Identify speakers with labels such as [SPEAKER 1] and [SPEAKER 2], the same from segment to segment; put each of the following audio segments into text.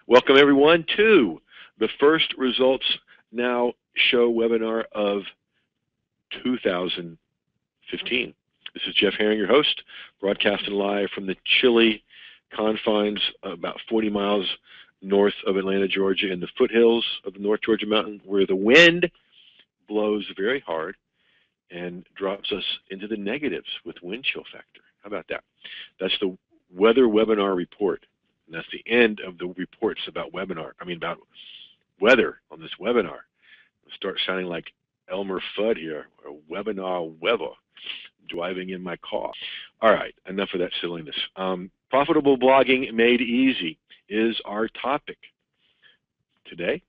[SPEAKER 1] Welcome everyone to the first Results Now show webinar of 2015. This is Jeff Herring, your host, broadcasting live from the chilly confines about 40 miles north of Atlanta, Georgia, in the foothills of the North Georgia mountain, where the wind blows very hard and drops us into the negatives with wind chill factor. How about that? That's the weather webinar report. And that's the end of the reports about about weather on this webinar. I'll start sounding like Elmer Fudd here, or webinar weather, driving in my car. All right, enough of that silliness. Profitable blogging made easy is our topic today.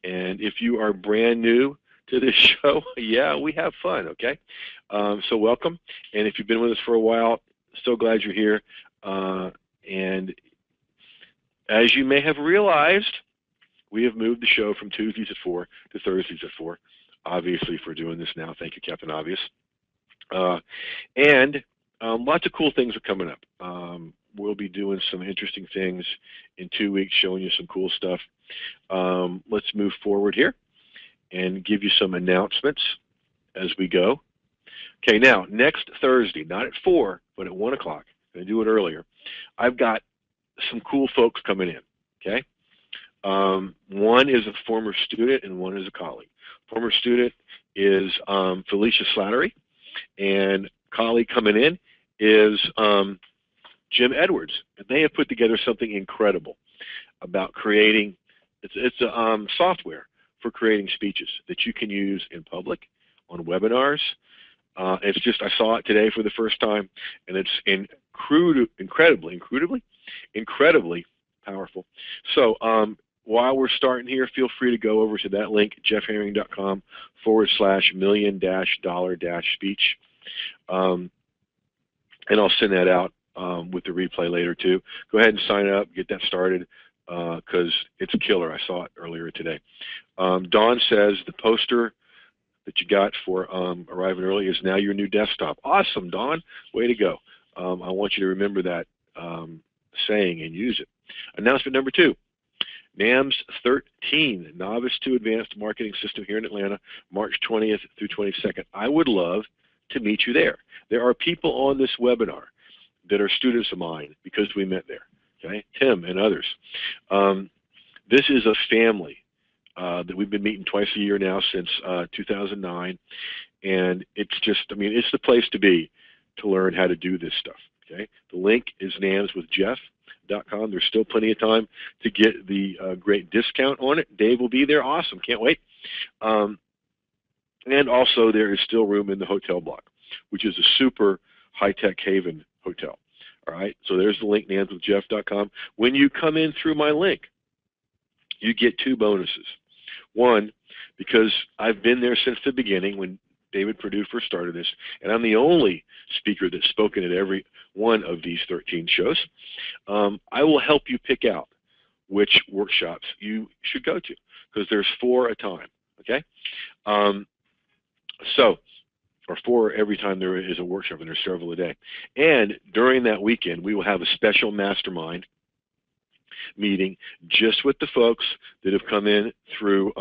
[SPEAKER 1] And if you are brand new to this show, yeah, we have fun, okay? So welcome. And if you've been with us for a while, so glad you're here. And as you may have realized, we have moved the show from Tuesdays at 4 to Thursdays at 4. Obviously, if we're doing this now, thank you, Captain Obvious. And lots of cool things are coming up. We'll be doing some interesting things in 2 weeks, showing you some cool stuff. Let's move forward here and give you some announcements as we go. Okay, now, next Thursday, not at 4, but at 1 o'clock, I'm going to do it earlier, I've got some cool folks coming in, okay? One is a former student and one is a colleague. Former student is Felicia Slattery, and colleague coming in is Jim Edwards. And they have put together something incredible about creating, it's a software for creating speeches that you can use in public, on webinars. It's just, I saw it today for the first time, and it's incredibly powerful. So while we're starting here, feel free to go over to that link, jeffherring.com/million-dollar-speech. And I'll send that out with the replay later too. Go ahead and sign up, get that started, because it's a killer. I saw it earlier today. Dawn says the poster that you got for arriving early is now your new desktop. Awesome, Dawn. Way to go. I want you to remember that saying and use it. Announcement number 2. NAMS 13, Novice to Advanced Marketing System here in Atlanta, March 20th through 22nd. I would love to meet you there. There are people on this webinar that are students of mine because we met there, okay? Tim and others. This is a family that we've been meeting twice a year now since 2009, and it's just, it's the place to be to learn how to do this stuff, okay? The link is namswithjeff.com. There's still plenty of time to get the great discount on it. Dave will be there. Awesome. Can't wait. And also there is still room in the hotel block, which is a super high-tech haven hotel. All right, so there's the link, namswithjeff.com. When you come in through my link, you get 2 bonuses. One, because I've been there since the beginning when David Perdue first started this, and I'm the only speaker that's spoken at every one of these 13 shows. I will help you pick out which workshops you should go to, because there's 4 a time, okay? Or 4 every time there is a workshop, and there's several a day. And during that weekend, we will have a special mastermind meeting just with the folks that have come in through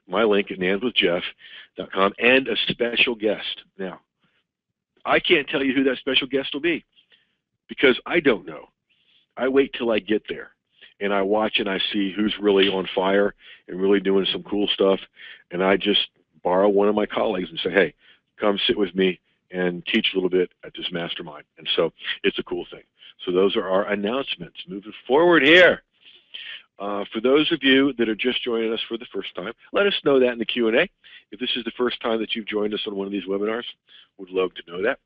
[SPEAKER 1] my link at namswithjeff.com and a special guest. Now, I can't tell you who that special guest will be because I don't know. I wait till I get there and I watch and I see who's really on fire and really doing some cool stuff, and I just borrow one of my colleagues and say, hey, come sit with me and teach a little bit at this mastermind. And so it's a cool thing. So those are our announcements. Moving forward here. For those of you that are just joining us for the first time, let us know that in the Q&A. If this is the first time that you've joined us on one of these webinars, we'd love to know that.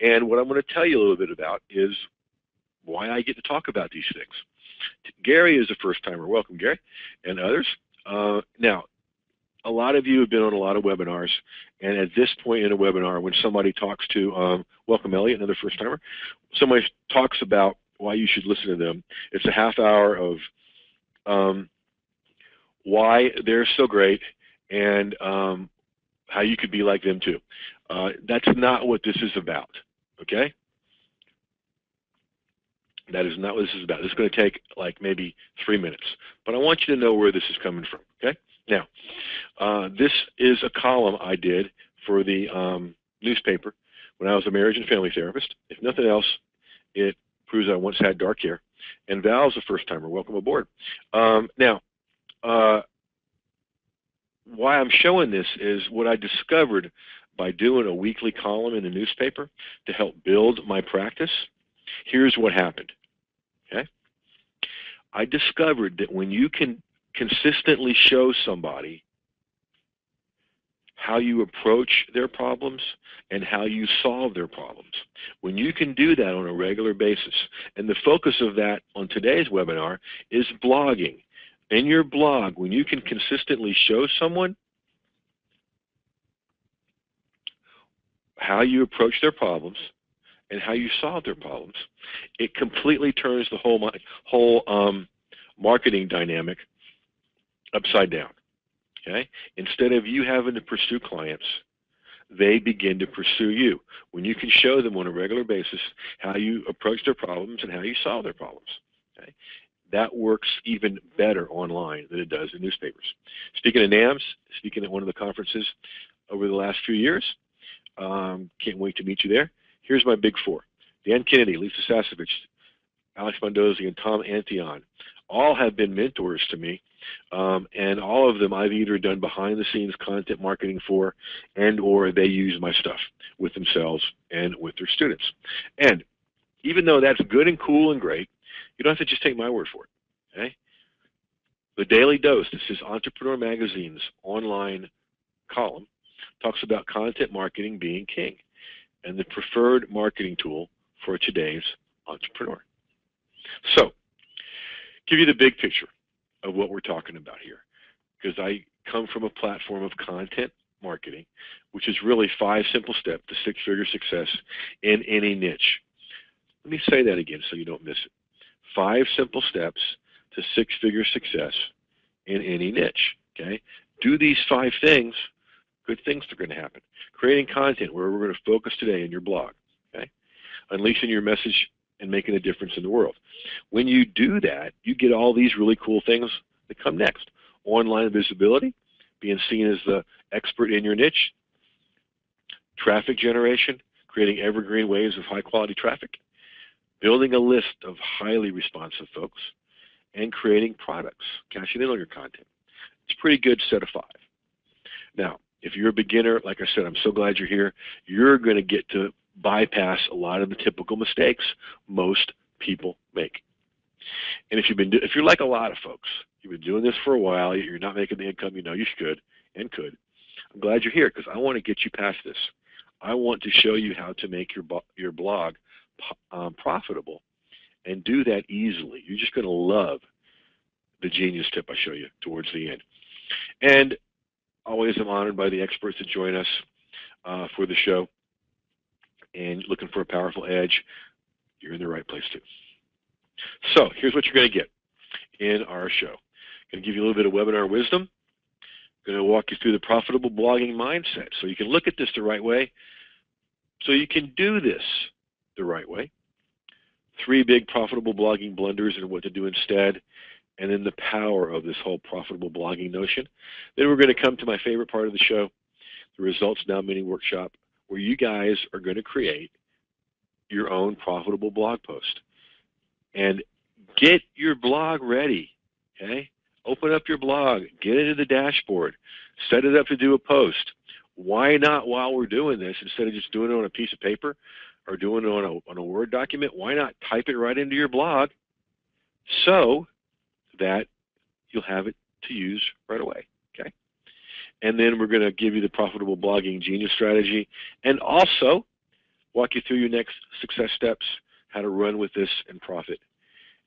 [SPEAKER 1] And what I'm going to tell you a little bit about is why I get to talk about these things. Gary is a first-timer. Welcome, Gary, and others. Now, a lot of you have been on a lot of webinars, and at this point in a webinar, when somebody talks to, welcome Elliot, another first-timer, somebody talks about why you should listen to them, it's a half hour of why they're so great and how you could be like them too. That's not what this is about, okay? That is not what this is about. This is going to take like maybe 3 minutes, but I want you to know where this is coming from. Okay? Now, this is a column I did for the newspaper when I was a marriage and family therapist. If nothing else, it proves I once had dark hair. And Val's a first timer. Welcome aboard. Now, why I'm showing this is what I discovered by doing a weekly column in the newspaper to help build my practice. Here's what happened. Okay? I discovered that when you can consistently show somebody how you approach their problems and how you solve their problems, when you can do that on a regular basis, and the focus of that on today's webinar is blogging. In your blog, when you can consistently show someone how you approach their problems and how you solve their problems, it completely turns the whole marketing dynamic upside down. Okay? Instead of you having to pursue clients, they begin to pursue you. When you can show them on a regular basis how you approach their problems and how you solve their problems. Okay? That works even better online than it does in newspapers. Speaking of NAMS, speaking at one of the conferences over the last few years, can't wait to meet you there. Here's my big four. Dan Kennedy, Lisa Sasevich, Alex Mondozzi, and Tom Antion all have been mentors to me, and all of them I've either done behind-the-scenes content marketing for and or they use my stuff with themselves and with their students. And even though that's good and cool and great, you don't have to just take my word for it. Okay? The Daily Dose, this is Entrepreneur Magazine's online column, talks about content marketing being king and the preferred marketing tool for today's entrepreneur. So, give you the big picture of what we're talking about here, because I come from a platform of content marketing, which is really 5 simple steps to 6-figure success in any niche. Let me say that again so you don't miss it. 5 simple steps to 6-figure success in any niche. Okay? Do these 5 things, good things are going to happen. Creating content where we're going to focus today in your blog. Okay? Unleashing your message and making a difference in the world. When you do that, you get all these really cool things that come next. Online visibility, being seen as the expert in your niche. Traffic generation, creating evergreen waves of high-quality traffic. Building a list of highly responsive folks. And creating products, cashing in on your content. It's a pretty good set of 5. Now, if you're a beginner, like I said, I'm so glad you're here. You're going to get to bypass a lot of the typical mistakes most people make. And if you're like a lot of folks, you've been doing this for a while, you're not making the income you know you should and could, I'm glad you're here because I want to get you past this. I want to show you how to make your blog profitable and do that easily. You're just going to love the genius tip I show you towards the end. And always I'm honored by the experts that join us for the show. And looking for a powerful edge, you're in the right place too. So here's what you're going to get in our show. Going to give you a little bit of webinar wisdom. Going to walk you through the profitable blogging mindset so you can look at this the right way, so you can do this the right way. 3 big profitable blogging blunders and what to do instead, and then the power of this whole profitable blogging notion. Then we're going to come to my favorite part of the show, the Results Now Mini Workshop, where you guys are going to create your own profitable blog post. And get your blog ready, okay? Open up your blog, get into the dashboard, set it up to do a post. Why not, while we're doing this, instead of just doing it on a piece of paper or doing it on a Word document, why not type it right into your blog so that you'll have it to use right away, okay? And then we're going to give you the profitable blogging genius strategy and also walk you through your next success steps, how to run with this and profit.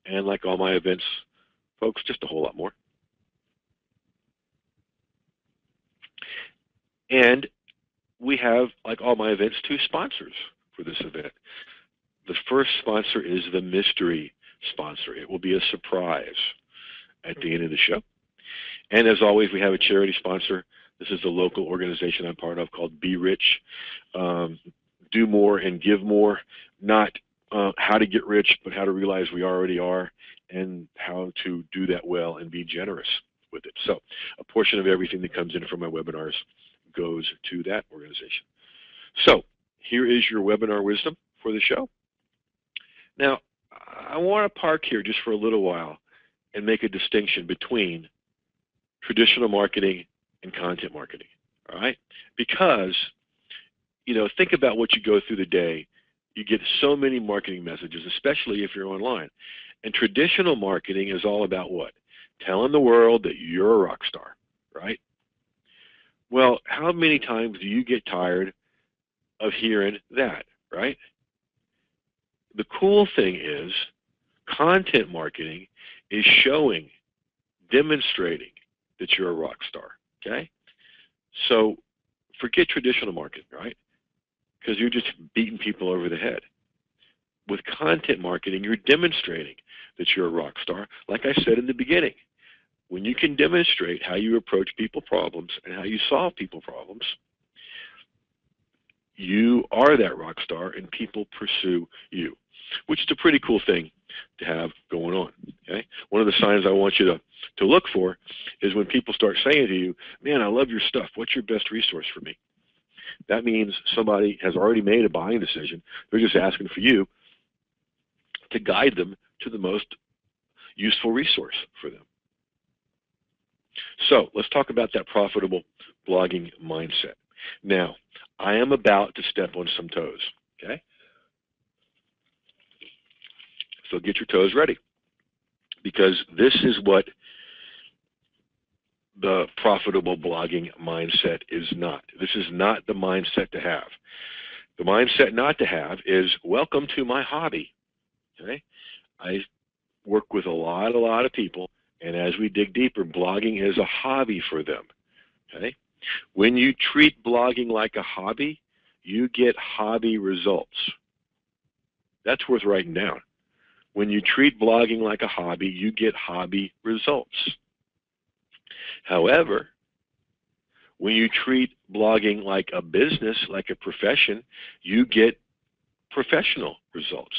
[SPEAKER 1] And like all my events, folks, just a whole lot more. And we have, like all my events, 2 sponsors for this event. The first sponsor is the mystery sponsor. It will be a surprise at the end of the show. And as always, we have a charity sponsor. This is the local organization I'm part of called Be Rich. Do more and give more, not how to get rich, but how to realize we already are, and how to do that well and be generous with it. So a portion of everything that comes in from my webinars goes to that organization. So here is your webinar wisdom for the show. Now, I want to park here just for a little while and make a distinction between traditional marketing and content marketing, all right? Because, think about what you go through the day. You get so many marketing messages, especially if you're online. And traditional marketing is all about what? Telling the world that you're a rock star, right? Well, how many times do you get tired of hearing that, right? The cool thing is content marketing is showing, demonstrating that you're a rock star, okay? So forget traditional marketing, right? Because you're just beating people over the head. With content marketing, you're demonstrating that you're a rock star. Like I said in the beginning, when you can demonstrate how you approach people problems and how you solve people problems, you are that rock star and people pursue you, which is a pretty cool thing to have going on. Okay? One of the signs I want you to look for is when people start saying to you, man, I love your stuff. What's your best resource for me? That means somebody has already made a buying decision. They're just asking for you to guide them to the most useful resource for them. So let's talk about that profitable blogging mindset. Now, I am about to step on some toes, okay? So get your toes ready, because this is what the profitable blogging mindset is not. This is not the mindset to have. The mindset not to have is, welcome to my hobby, okay? I work with a lot of people, and as we dig deeper, blogging is a hobby for them, okay? When you treat blogging like a hobby, you get hobby results. That's worth writing down. When you treat blogging like a hobby, you get hobby results. However, when you treat blogging like a business, like a profession, you get professional results.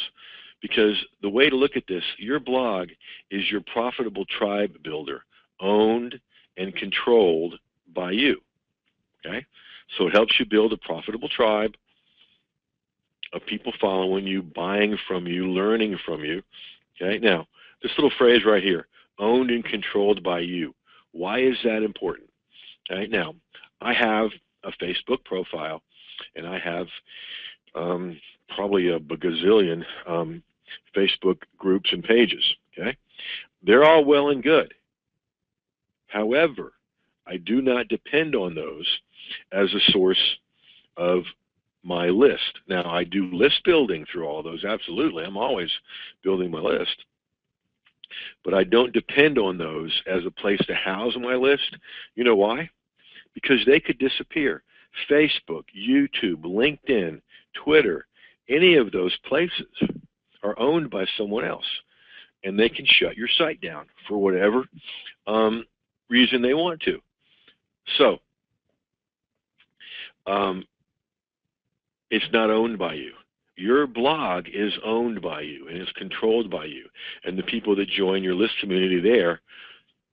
[SPEAKER 1] Because the way to look at this, your blog is your profitable tribe builder, owned and controlled by you. Okay? So it helps you build a profitable tribe of people following you, buying from you, learning from you. Okay? Now, this little phrase right here, owned and controlled by you. Why is that important? Okay? Now, I have a Facebook profile, and I have probably a bagazillion Facebook groups and pages. Okay? They're all well and good. However, I do not depend on those as a source of my list. Now, I do list building through all of those, absolutely. I'm always building my list. But I don't depend on those as a place to house my list. You know why? Because they could disappear. Facebook, YouTube, LinkedIn, Twitter, any of those places are owned by someone else. And they can shut your site down for whatever reason they want to. So, it's not owned by you. Your blog is owned by you and is controlled by you. And the people that join your list community there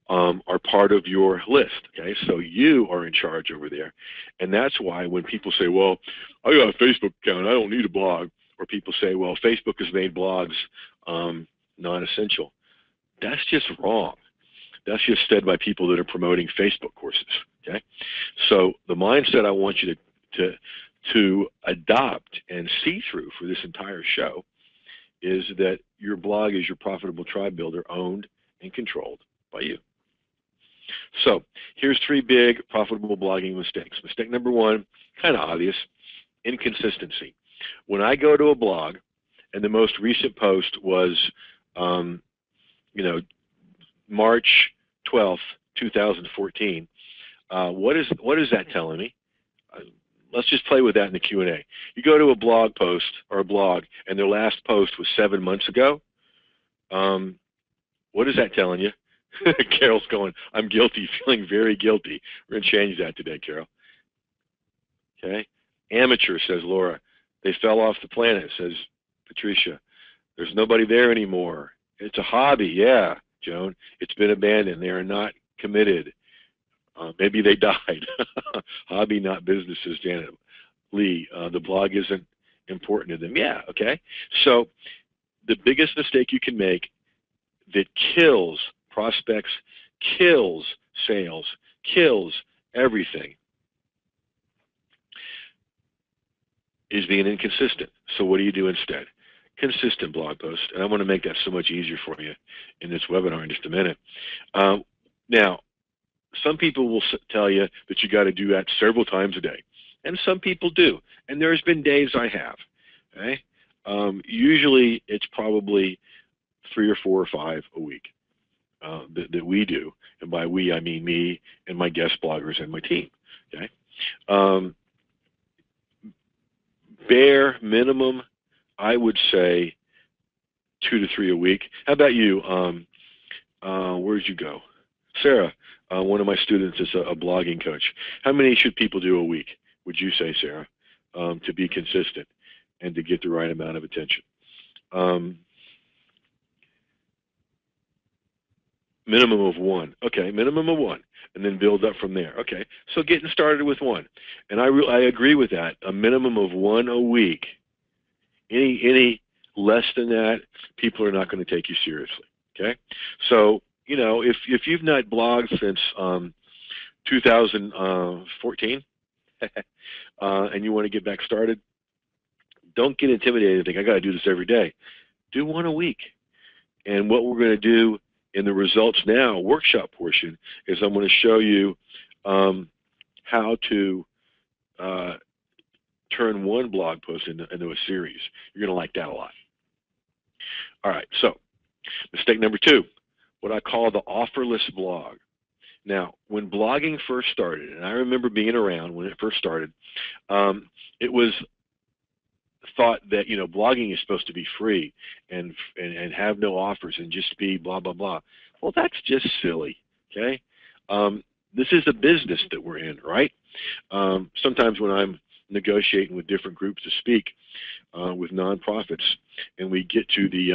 [SPEAKER 1] are part of your list. Okay, so you are in charge over there. And that's why when people say, well, I got a Facebook account, I don't need a blog. Or people say, well, Facebook has made blogs non-essential. That's just wrong. That's just said by people that are promoting Facebook courses. Okay, so the mindset I want you to adopt and see through for this entire show is that your blog is your profitable tribe builder, owned and controlled by you. So here's 3 big profitable blogging mistakes. Mistake number 1, kind of obvious, inconsistency. When I go to a blog, and the most recent post was, March 12th, 2014, what is that telling me? Let's just play with that in the Q&A. You go to a blog post or a blog, and their last post was 7 months ago. What is that telling you? Carol's going, I'm guilty, feeling very guilty. We're going to change that today, Carol. Okay. Amateur, says Laura. They fell off the planet, says Patricia, there's nobody there anymore. It's a hobby. Yeah, Joan, it's been abandoned. They are not committed. Maybe they died. Hobby, not business, says Janet Lee. The blog isn't important to them. Yeah, okay. So the biggest mistake you can make that kills prospects, kills sales, kills everything is being inconsistent. So what do you do instead? Consistent blog posts. And I want to make that so much easier for you in this webinar in just a minute. Now, some people will tell you that you got to do that several times a day. And some people do. And there's been days I have. Okay? Usually it's probably 3 or 4 or 5 a week that we do. And by we, I mean me and my guest bloggers and my team. Okay? Bare minimum, I would say 2 to 3 a week. How about you? Where'd you go? Sarah, one of my students is a blogging coach. How many should people do a week, would you say, Sarah, to be consistent and to get the right amount of attention? Minimum of 1. Okay, minimum of 1, and then build up from there. Okay, so getting started with 1. And I agree with that. A minimum of 1 a week. Any less than that, people are not going to take you seriously. Okay, so you know if you've not blogged since 2014 and you want to get back started, don't get intimidated and think I got to do this every day. Do 1 a week. And what we're going to do in the results now workshop portion is I'm going to show you how to turn 1 blog post into a series. You're going to like that a lot. All right, so mistake number 2, what I call the offerless blog. Now, when blogging first started, and I remember being around when it first started, it was thought that blogging is supposed to be free and have no offers and just be blah blah blah. Well, that's just silly. Okay, this is a business that we're in, right? Sometimes when I'm negotiating with different groups to speak with nonprofits, and we get to the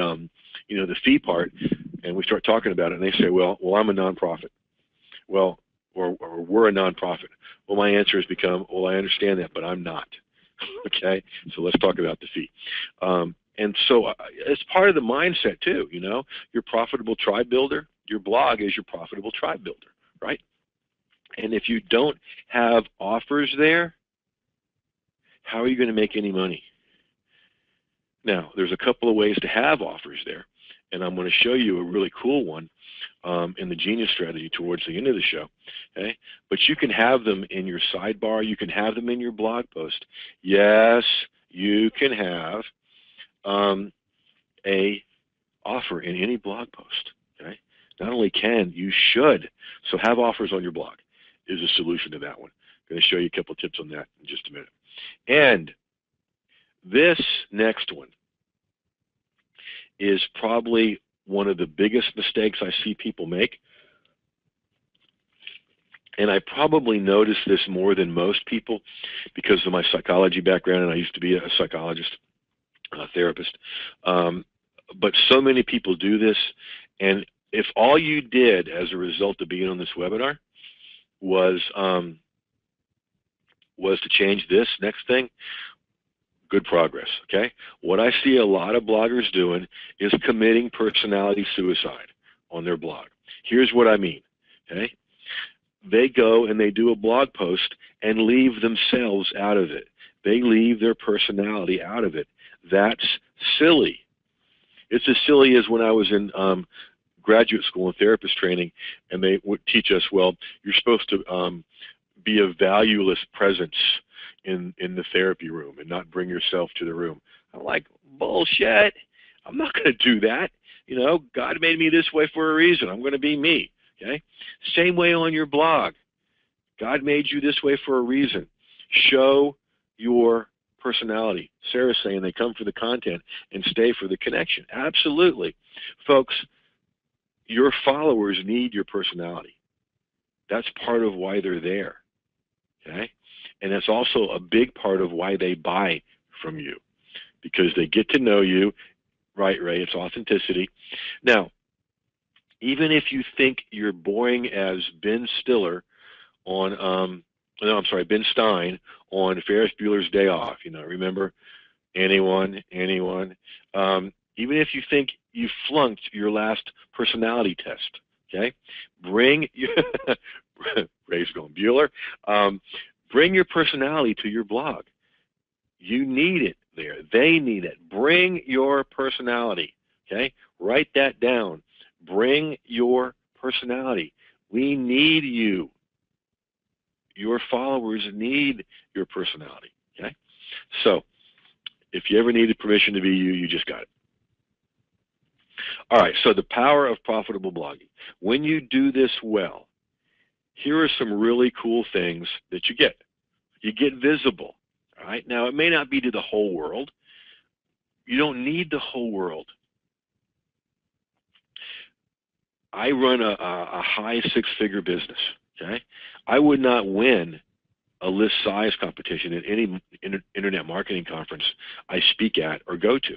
[SPEAKER 1] the fee part, and we start talking about it, and they say, well, I'm a nonprofit. Well, or we're a nonprofit. Well, my answer has become, well, I understand that, but I'm not. Okay, so let's talk about the fee. And so it's part of the mindset too, your profitable tribe builder, your blog is your profitable tribe builder, right? And if you don't have offers there, how are you going to make any money? Now, there's a couple of ways to have offers there, and I'm going to show you a really cool one in the Genius Strategy towards the end of the show. Okay, but you can have them in your sidebar. You can have them in your blog post. Yes, you can have a offer in any blog post. Okay, not only can, you should. So have offers on your blog is a solution to that one. I'm going to show you a couple tips on that in just a minute. And this next one is probably one of the biggest mistakes I see people make. And I probably notice this more than most people because of my psychology background, and I used to be a psychologist, a therapist. But so many people do this, and if all you did as a result of being on this webinar was to change this next thing, good progress, okay? What I see a lot of bloggers doing is committing personality suicide on their blog. Here's what I mean, okay? They go and they do a blog post and leave themselves out of it. They leave their personality out of it. That's silly. It's as silly as when I was in graduate school and therapist training, and they would teach us, well, you're supposed to be a valueless presence in the therapy room and not bring yourself to the room. I'm like, bullshit. I'm not going to do that. God made me this way for a reason. I'm going to be me. Okay? Same way on your blog. God made you this way for a reason. Show your personality. Sarah's saying they come for the content and stay for the connection. Absolutely. Folks, your followers need your personality. That's part of why they're there. Okay? And that's also a big part of why they buy from you. because they get to know you. Right, Ray, it's authenticity. Now, even if you think you're boring as Ben Stiller on, no, I'm sorry, Ben Stein on Ferris Bueller's Day Off, remember? Anyone. Even if you think you flunked your last personality test, okay? Bring your, Ray's going, Bueller. Bring your personality to your blog. You need it there. They need it. Bring your personality, okay? Write that down. Bring your personality. We need you. Your followers need your personality, okay? So, if you ever needed permission to be you, you just got it. All right, so the power of profitable blogging. When you do this well, here are some really cool things that you get. You get visible, all right? Now, it may not be to the whole world. You don't need the whole world. I run a high six-figure business, okay? I would not win a list size competition at any internet marketing conference I speak at or go to.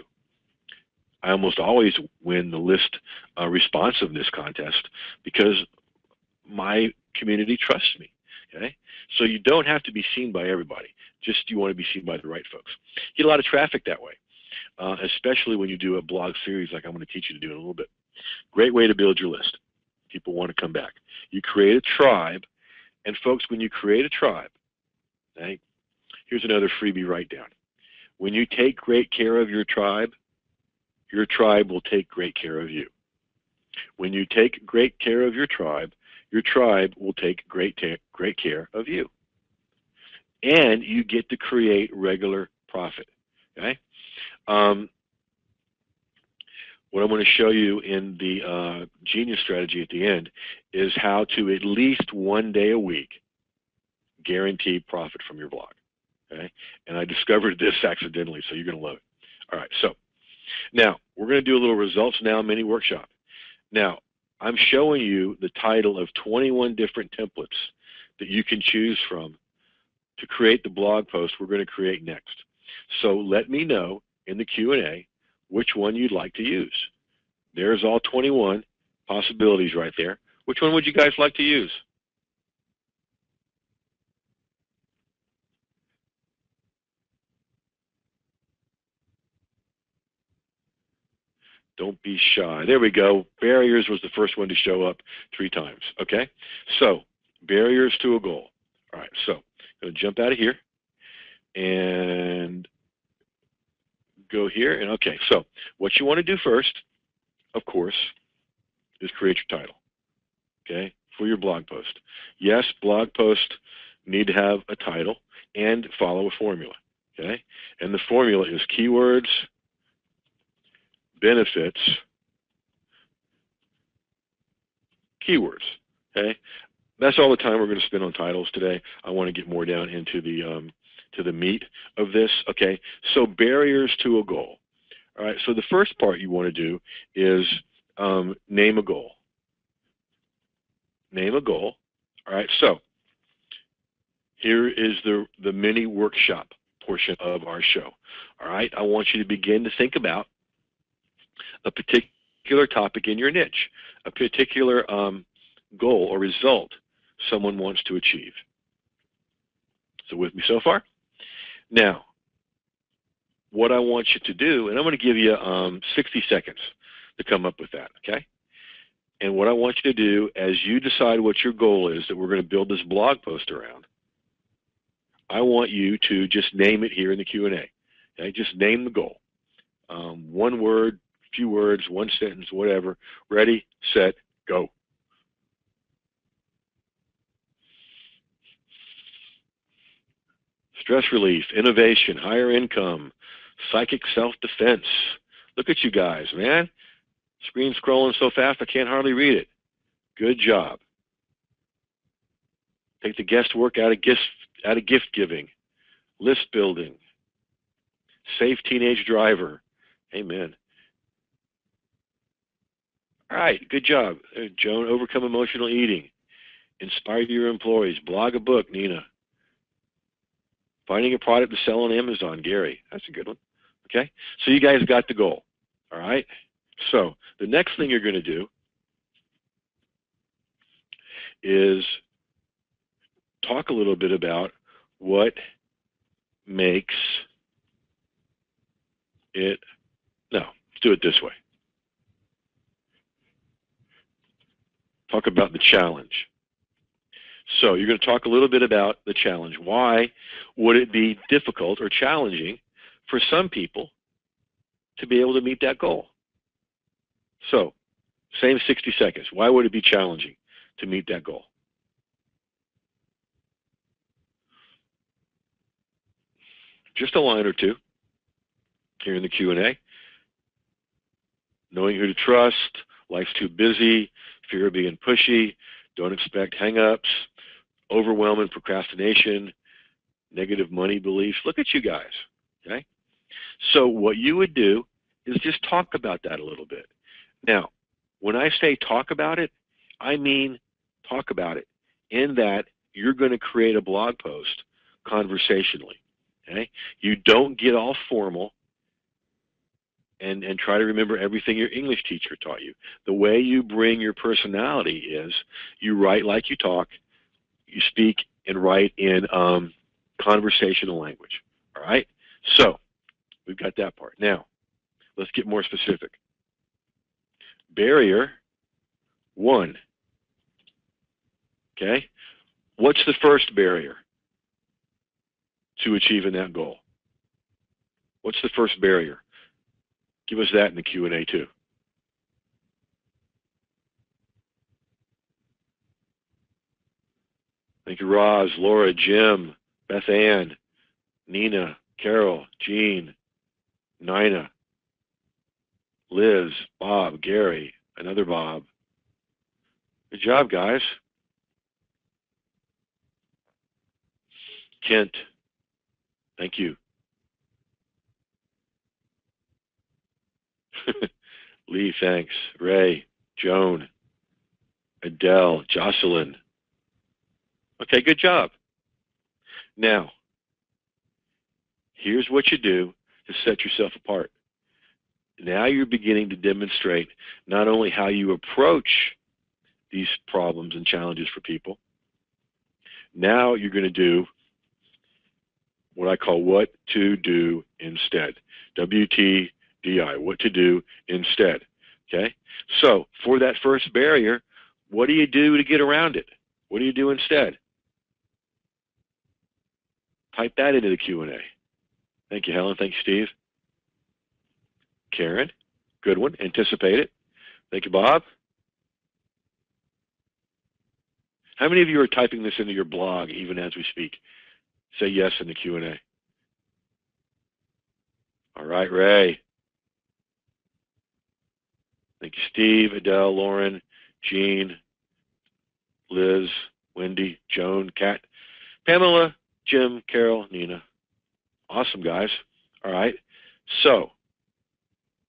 [SPEAKER 1] I almost always win the list responsiveness contest because my community trusts me, okay? So you don't have to be seen by everybody. Just you want to be seen by the right folks. Get a lot of traffic that way, especially when you do a blog series like I'm going to teach you to do in a little bit. Great way to build your list. People want to come back. You create a tribe, and folks, when you create a tribe, okay, here's another freebie write down. When you take great care of your tribe will take great care of you. When you take great care of your tribe will take great care of you. And you get to create regular profit, okay? What I'm going to show you in the Genius strategy at the end is how to at least one day a week guarantee profit from your blog. Okay? And I discovered this accidentally, so you're going to love it. All right, so now we're going to do a little results now mini workshop. Now, I'm showing you the title of 21 different templates that you can choose from to create the blog post we're going to create next. So let me know in the Q&A which one you'd like to use. There's all 21 possibilities right there. Which one would you guys like to use? Don't be shy. There we go. Barriers was the first one to show up 3 times. Okay? So, barriers to a goal. All right, so I'm going to jump out of here and go here. And okay, so what you want to do first, of course, is create your title, okay, for your blog post. Yes, blog posts need to have a title and follow a formula, okay? And the formula is keywords, benefits, keywords, okay? That's all the time we're going to spend on titles today. I want to get more down into the meat of this, okay? So barriers to a goal. All right, so the first part you want to do is name a goal. Name a goal. All right, so here is the mini workshop portion of our show. All right, I want you to begin to think about a particular topic in your niche, a particular goal or result someone wants to achieve. So with me so far? Now, what I want you to do, and I'm going to give you 60 seconds to come up with that, okay? And what I want you to do as you decide what your goal is that we're going to build this blog post around, I want you to just name it here in the Q&A. Okay? Just name the goal. One word, few words, one sentence, whatever. Ready, set, go. Stress relief, innovation, higher income, psychic self-defense. Look at you guys, man. Screen scrolling so fast I can't hardly read it. Good job. Take the guesswork out of gift giving. List building. Safe teenage driver. Amen. All right, good job. Joan, overcome emotional eating. Inspire your employees. Blog a book, Nina. Finding a product to sell on Amazon, Gary. That's a good one. Okay? So you guys got the goal. All right? So the next thing you're going to do is talk a little bit about what makes it, no, let's do it this way. Talk about the challenge. So you're going to talk a little bit about the challenge. Why would it be difficult or challenging for some people to be able to meet that goal? So, same 60 seconds. Why would it be challenging to meet that goal? Just a line or two here in the Q&A. Knowing who to trust, life's too busy, fear of being pushy, don't expect hang-ups, overwhelming procrastination, negative money beliefs. Look at you guys, okay? So what you would do is just talk about that a little bit. Now, when I say talk about it, I mean talk about it in that you're going to create a blog post conversationally, okay? You don't get all formal and try to remember everything your English teacher taught you. The way you bring your personality is you write like you talk, you speak and write in conversational language, all right? So we've got that part. Now, let's get more specific. Barrier 1, okay? What's the first barrier to achieving that goal? What's the first barrier? Give us that in the Q&A too. Thank you, Roz, Laura, Jim, Beth Ann, Nina, Carol, Jean, Nina, Liz, Bob, Gary, another Bob. Good job, guys. Kent, thank you. Lee, thanks. Ray, Joan, Adele, Jocelyn. Okay, good job. Now, here's what you do to set yourself apart. Now you're beginning to demonstrate not only how you approach these problems and challenges for people, now you're going to do what I call what to do instead. WTDI, what to do instead. Okay? So for that first barrier, what do you do to get around it? What do you do instead? Type that into the Q&A. Thank you, Helen. Thank you, Steve. Karen, good one. Anticipate it. Thank you, Bob. How many of you are typing this into your blog even as we speak? Say yes in the Q&A. All right, Ray. Thank you, Steve, Adele, Lauren, Jean, Liz, Wendy, Joan, Kat, Pamela, Jim, Carol, Nina. Awesome, guys. All right. So,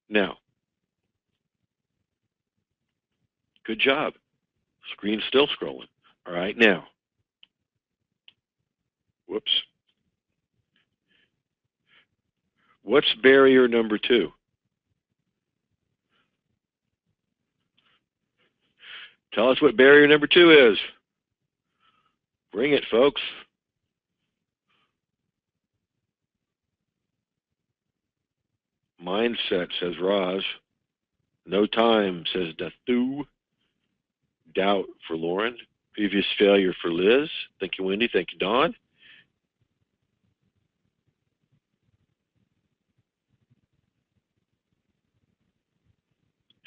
[SPEAKER 1] now, good job. Screen's still scrolling. All right, now. Whoops. What's barrier number 2? Tell us what barrier number 2 is. Bring it, folks. Mindset, says Roz. No time, says Dathu. Doubt for Lauren. Previous failure for Liz. Thank you, Wendy. Thank you, Dawn.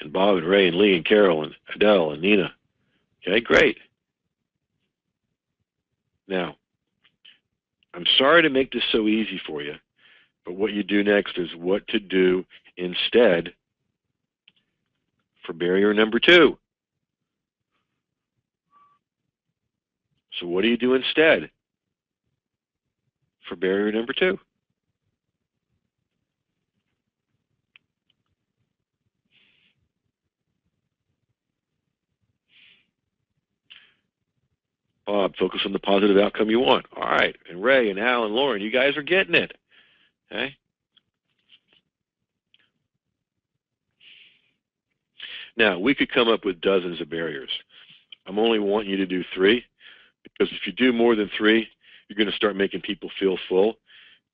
[SPEAKER 1] And Bob and Ray and Lee and Carol and Adele and Nina. Okay, great. Now, I'm sorry to make this so easy for you, but what you do next is what to do instead for barrier number 2. So what do you do instead for barrier number 2? Bob, focus on the positive outcome you want. All right. And Ray and Al and Lauren, you guys are getting it. Okay? Now, we could come up with dozens of barriers. I'm only wanting you to do 3, because if you do more than 3, you're going to start making people feel full,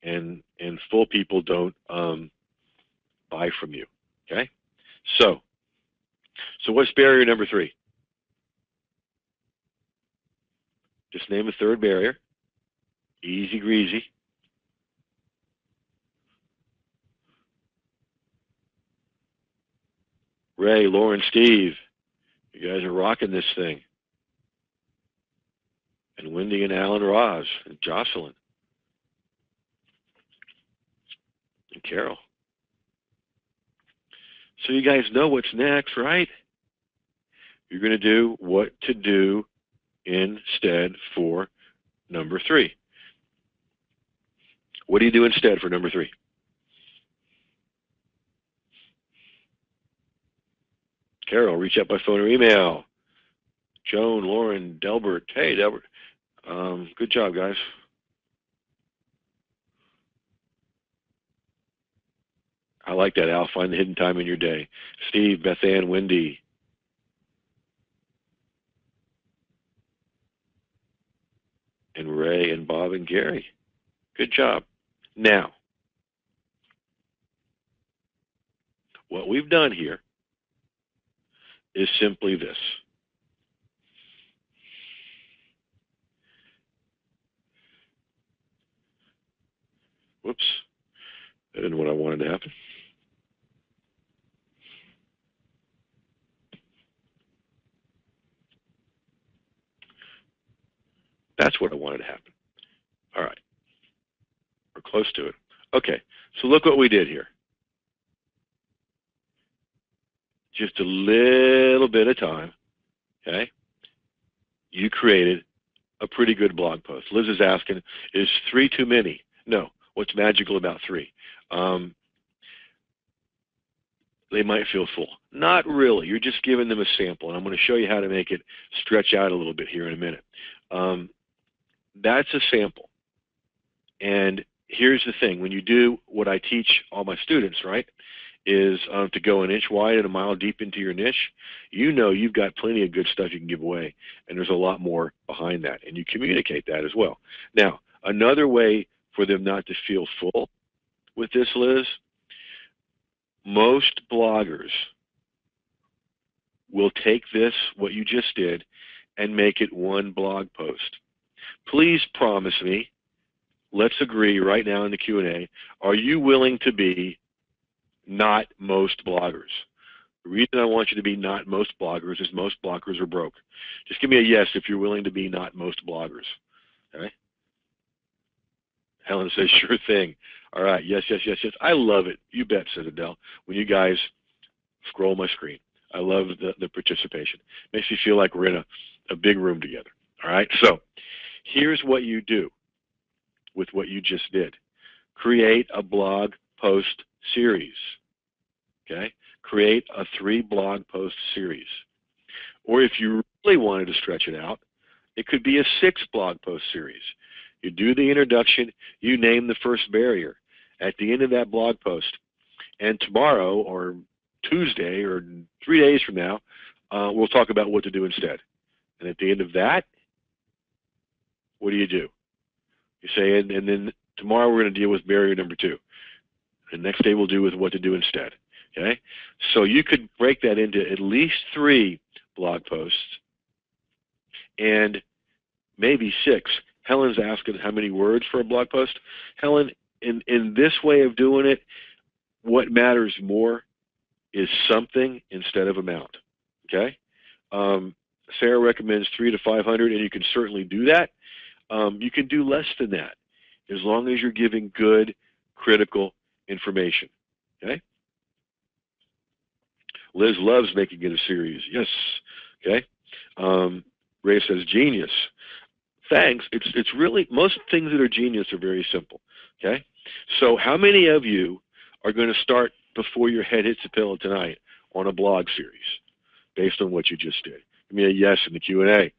[SPEAKER 1] and full people don't buy from you. Okay? So what's barrier number 3? Just name a third barrier. Easy greasy. Ray, Lauren, Steve, you guys are rocking this thing. And Wendy and Alan Roz and Jocelyn and Carol. So you guys know what's next, right? You're going to do what to do instead for number 3. What do you do instead for number 3? Carol, reach out by phone or email. Joan, Lauren, Delbert. Hey, Delbert. Good job, guys. I like that, Al. Find the hidden time in your day. Steve, Beth Ann, Wendy. And Ray and Bob and Gary. Good job. Now, what we've done here is simply this. Whoops. That isn't what I wanted to happen. That's what I wanted to happen. All right. We're close to it. Okay. So look what we did here. Just a little bit of time, okay? You created a pretty good blog post. Liz is asking, is 3 too many? No. What's magical about 3? They might feel full. Not really. You're just giving them a sample, and I'm going to show you how to make it stretch out a little bit here in a minute. That's a sample. And here's the thing. When you do what I teach all my students, right, is to go an inch wide and a mile deep into your niche, you know you've got plenty of good stuff you can give away, and there's a lot more behind that, and you communicate that as well. Now, another way for them not to feel full with this, Liz, most bloggers will take this, what you just did, and make it one blog post. Please promise me, let's agree right now in the Q&A, are you willing to be not most bloggers? The reason I want you to be not most bloggers is most bloggers are broke. Just give me a yes if you're willing to be not most bloggers. Okay? Helen says, sure thing. All right, yes, yes, yes, yes. I love it. You bet, Citadel. When you guys scroll my screen, I love the participation. Makes me feel like we're in a big room together. All right, so here's what you do with what you just did. Create a blog post series. Okay? Create a 3 blog post series. Or if you really wanted to stretch it out, it could be a 6 blog post series. You do the introduction, you name the first barrier at the end of that blog post. And tomorrow or Tuesday or 3 days from now, we'll talk about what to do instead. And at the end of that, what do? You say, and then tomorrow we're going to deal with barrier number 2. The next day we'll do with what to do instead. Okay? So you could break that into at least 3 blog posts and maybe 6. Helen's asking how many words for a blog post. Helen, in this way of doing it, what matters more is something instead of amount. Okay? Sarah recommends 300 to 500, and you can certainly do that. You can do less than that as long as you're giving good, critical information. Okay? Liz loves making it a series. Yes. Okay? Ray says genius. Thanks. It's really, most things that are genius are very simple. Okay? So how many of you are going to start before your head hits the pillow tonight on a blog series based on what you just did? Give me a yes in the Q&A.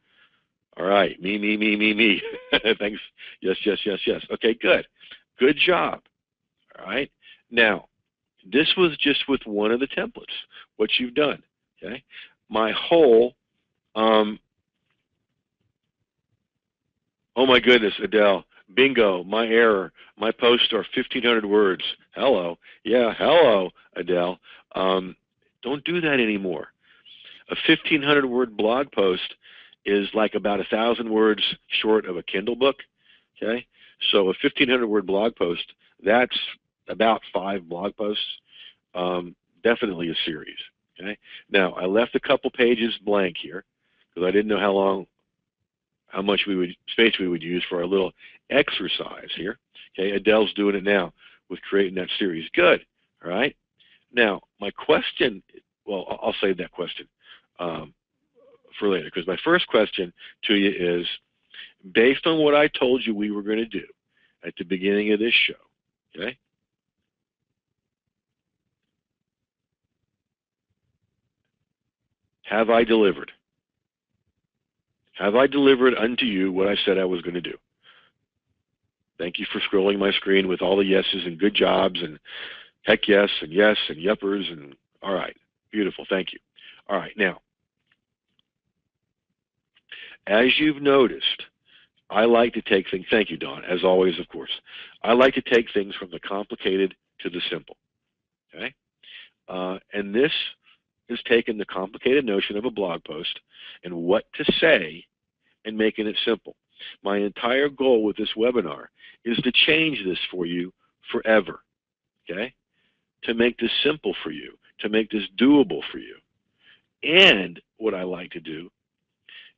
[SPEAKER 1] All right. Me. Thanks. Yes, yes, yes, yes. Okay, good. Good job. All right. Now, this was just with one of the templates, what you've done. Okay, my whole oh my goodness, Adele, bingo, my error. My posts are 1,500 words. Hello, yeah, hello, Adele. Don't do that anymore. A 1,500 word blog post is like about 1,000 words short of a Kindle book. Okay, so a 1,500 word blog post, that's about 5 blog posts. Definitely a series. Okay, now I left a couple pages blank here because I didn't know how much space we would use for our little exercise here. Okay, Adele's doing it now with creating that series. Good. All right. Now my question, well, I'll save that question for later, because my first question to you is, based on what I told you we were going to do at the beginning of this show, okay? Have I delivered? Have I delivered unto you what I said I was going to do? Thank you for scrolling my screen with all the yeses and good jobs and heck yes and yuppers and all right. Beautiful. Thank you. All right. Now, as you've noticed, I like to take things, thank you, Dawn, as always, of course. I like to take things from the complicated to the simple. Okay? And this is taking the complicated notion of a blog post and what to say and making it simple. My entire goal with this webinar is to change this for you forever, okay? To make this simple for you, to make this doable for you. And what I like to do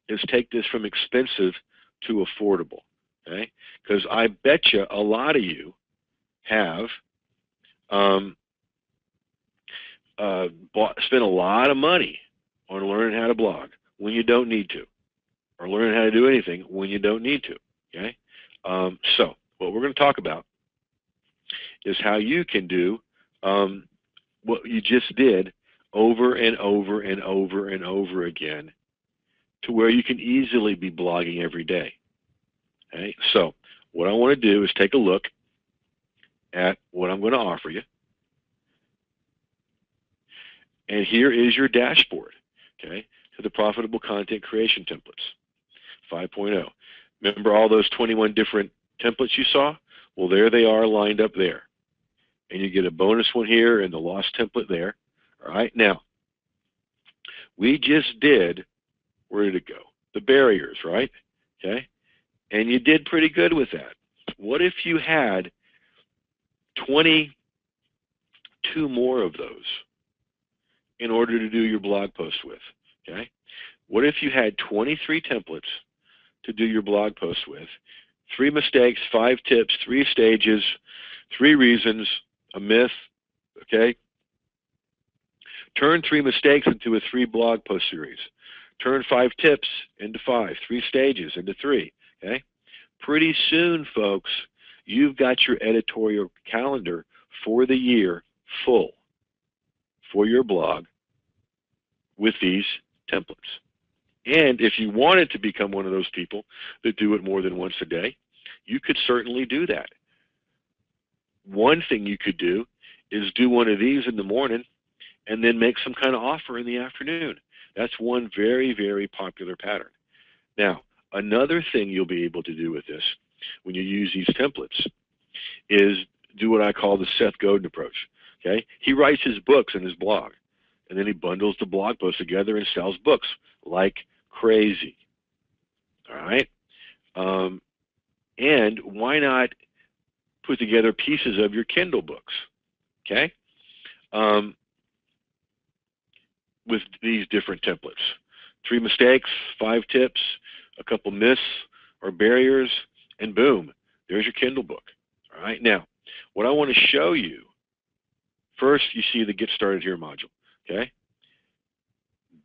[SPEAKER 1] is take this from expensive to affordable, okay? Because I bet you a lot of you have spent a lot of money on learning how to blog when you don't need to, or learning how to do anything when you don't need to, okay? So what we're going to talk about is how you can do what you just did over and over and over and over again to where you can easily be blogging every day. Okay? So what I want to do is take a look at what I'm going to offer you. And here is your dashboard, okay, to the Profitable Content Creation Templates 5.0. Remember all those 21 different templates you saw? Well, there they are lined up there. And you get a bonus one here and the lost template there. All right, now, we just did, where did it go? The barriers, right? Okay, and you did pretty good with that. What if you had 22 more of those in order to do your blog post with? Okay, what if you had 23 templates to do your blog post with? 3 mistakes, 5 tips, 3 stages, 3 reasons, a myth, okay? Turn 3 mistakes into a 3 blog post series. Turn 5 tips into 5, 3 stages into 3, okay? Pretty soon, folks, you've got your editorial calendar for the year full for your blog with these templates. And if you wanted to become one of those people that do it more than once a day, you could certainly do that. One thing you could do is do one of these in the morning and then make some kind of offer in the afternoon. That's one very, very popular pattern. Now, another thing you'll be able to do with this when you use these templates is do what I call the Seth Godin approach. Okay? He writes his books in his blog, and then he bundles the blog posts together and sells books like crazy. All right? And why not put together pieces of your Kindle books, okay, with these different templates? 3 mistakes, 5 tips, a couple myths or barriers, and boom, there's your Kindle book. All right, now, what I want to show you, first you see the Get Started Here module, okay?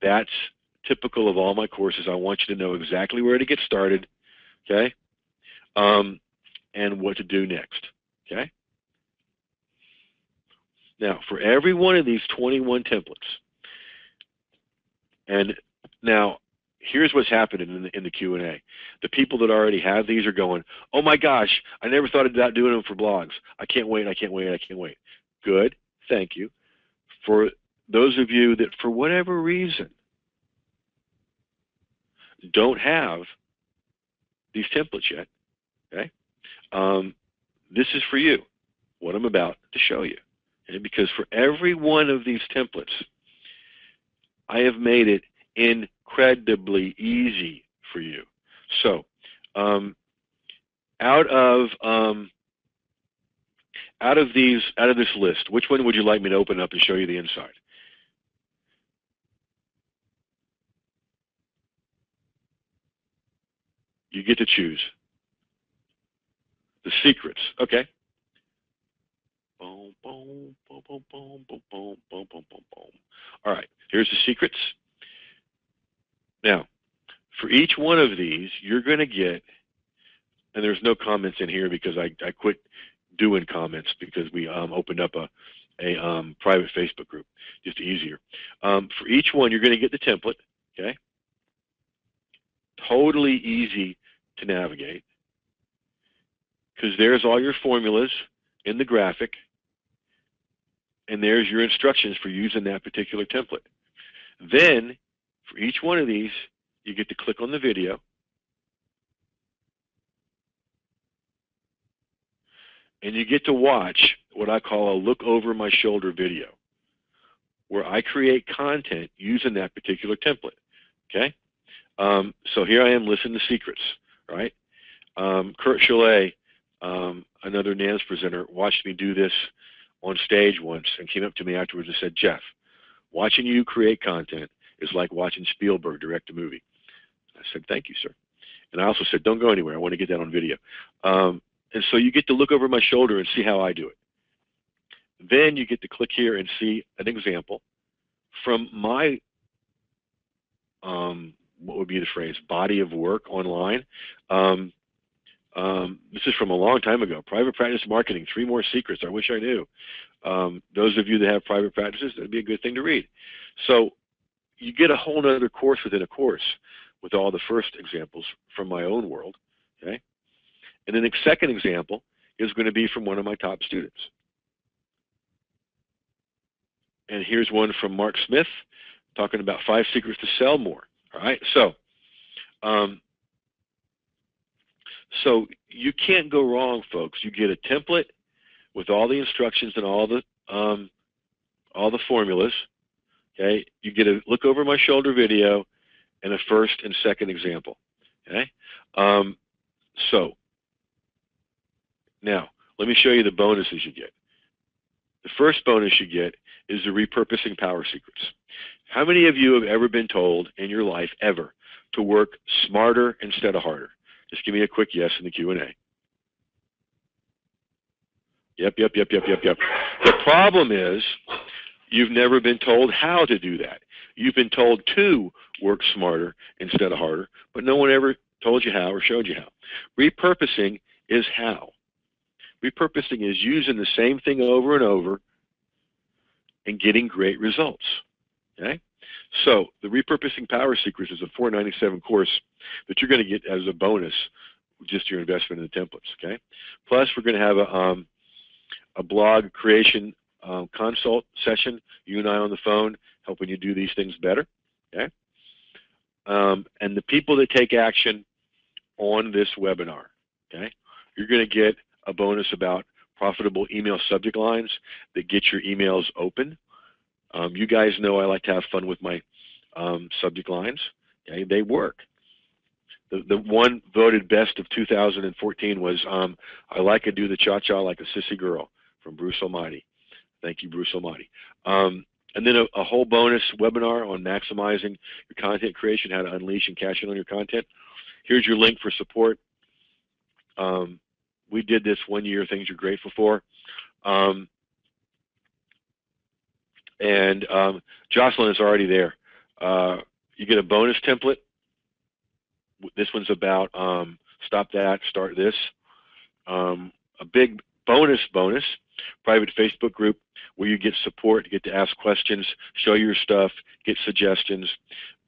[SPEAKER 1] That's typical of all my courses. I want you to know exactly where to get started, okay, and what to do next, okay? Now, for every one of these 21 templates, and now here's what's happening in the Q&A. The people that already have these are going, oh my gosh, I never thought about doing them for blogs. I can't wait, I can't wait, I can't wait. Good, thank you. For those of you that for whatever reason don't have these templates yet, okay, this is for you, what I'm about to show you. Okay? Because for every one of these templates, I have made it incredibly easy for you. So, out of this list, which one would you like me to open up and show you the inside? You get to choose. The secrets, okay. Boom, boom, boom, boom, boom, boom, boom, boom, boom, boom, boom. All right, here's the secrets. Now, for each one of these, you're going to get, and there's no comments in here because I quit doing comments because we opened up a private Facebook group, just easier. For each one, you're going to get the template, okay? Totally easy to navigate because there's all your formulas in the graphic, and there's your instructions for using that particular template. Then, for each one of these, you get to click on the video, and you get to watch what I call a look over my shoulder video, where I create content using that particular template, okay? So here I am listening to secrets, right? Kurt Chalet, another NANS presenter, watched me do this on stage once and came up to me afterwards and said, Jeff, watching you create content is like watching Spielberg direct a movie. I said, thank you, sir. And I also said, don't go anywhere. I want to get that on video. And so you get to look over my shoulder and see how I do it. Then you get to click here and see an example from my, what would be the phrase, body of work online. This is from a long time ago. Private practice marketing, 3 more secrets I wish I knew. Those of you that have private practices, that'd be a good thing to read. So you get a whole other course within a course with all the first examples from my own world, okay? And then the second example is going to be from one of my top students. And here's one from Mark Smith talking about 5 secrets to sell more, all right? So, so you can't go wrong, folks. You get a template with all the instructions and all the formulas, okay? You get a look over my shoulder video and a first and second example, okay? So now let me show you the bonuses you get. The first bonus you get is the repurposing power secrets. How many of you have ever been told in your life ever to work smarter instead of harder? Just give me a quick yes in the Q&A. Yep. The problem is you've never been told how to do that. You've been told to work smarter instead of harder, but no one ever told you how or showed you how. Repurposing is how. Repurposing is using the same thing over and over and getting great results. Okay? So the Repurposing Power Secrets is a $4.97 course that you're going to get as a bonus, just your investment in the templates. Okay? Plus, we're going to have a blog creation consult session, you and I on the phone, helping you do these things better. Okay? And the people that take action on this webinar, okay, you're going to get a bonus about profitable email subject lines that get your emails open. You guys know I like to have fun with my subject lines. Okay? They work. The one voted best of 2014 was I like to do the cha-cha like a sissy girl from Bruce Almighty. Thank you, Bruce Almighty. And then a whole bonus webinar on maximizing your content creation, how to unleash and cash in on your content. Here's your link for support. We did this 1 year, things you're grateful for. Jocelyn is already there. You get a bonus template. This one's about stop that, start this. A big bonus, private Facebook group where you get support, you get to ask questions, show your stuff, get suggestions,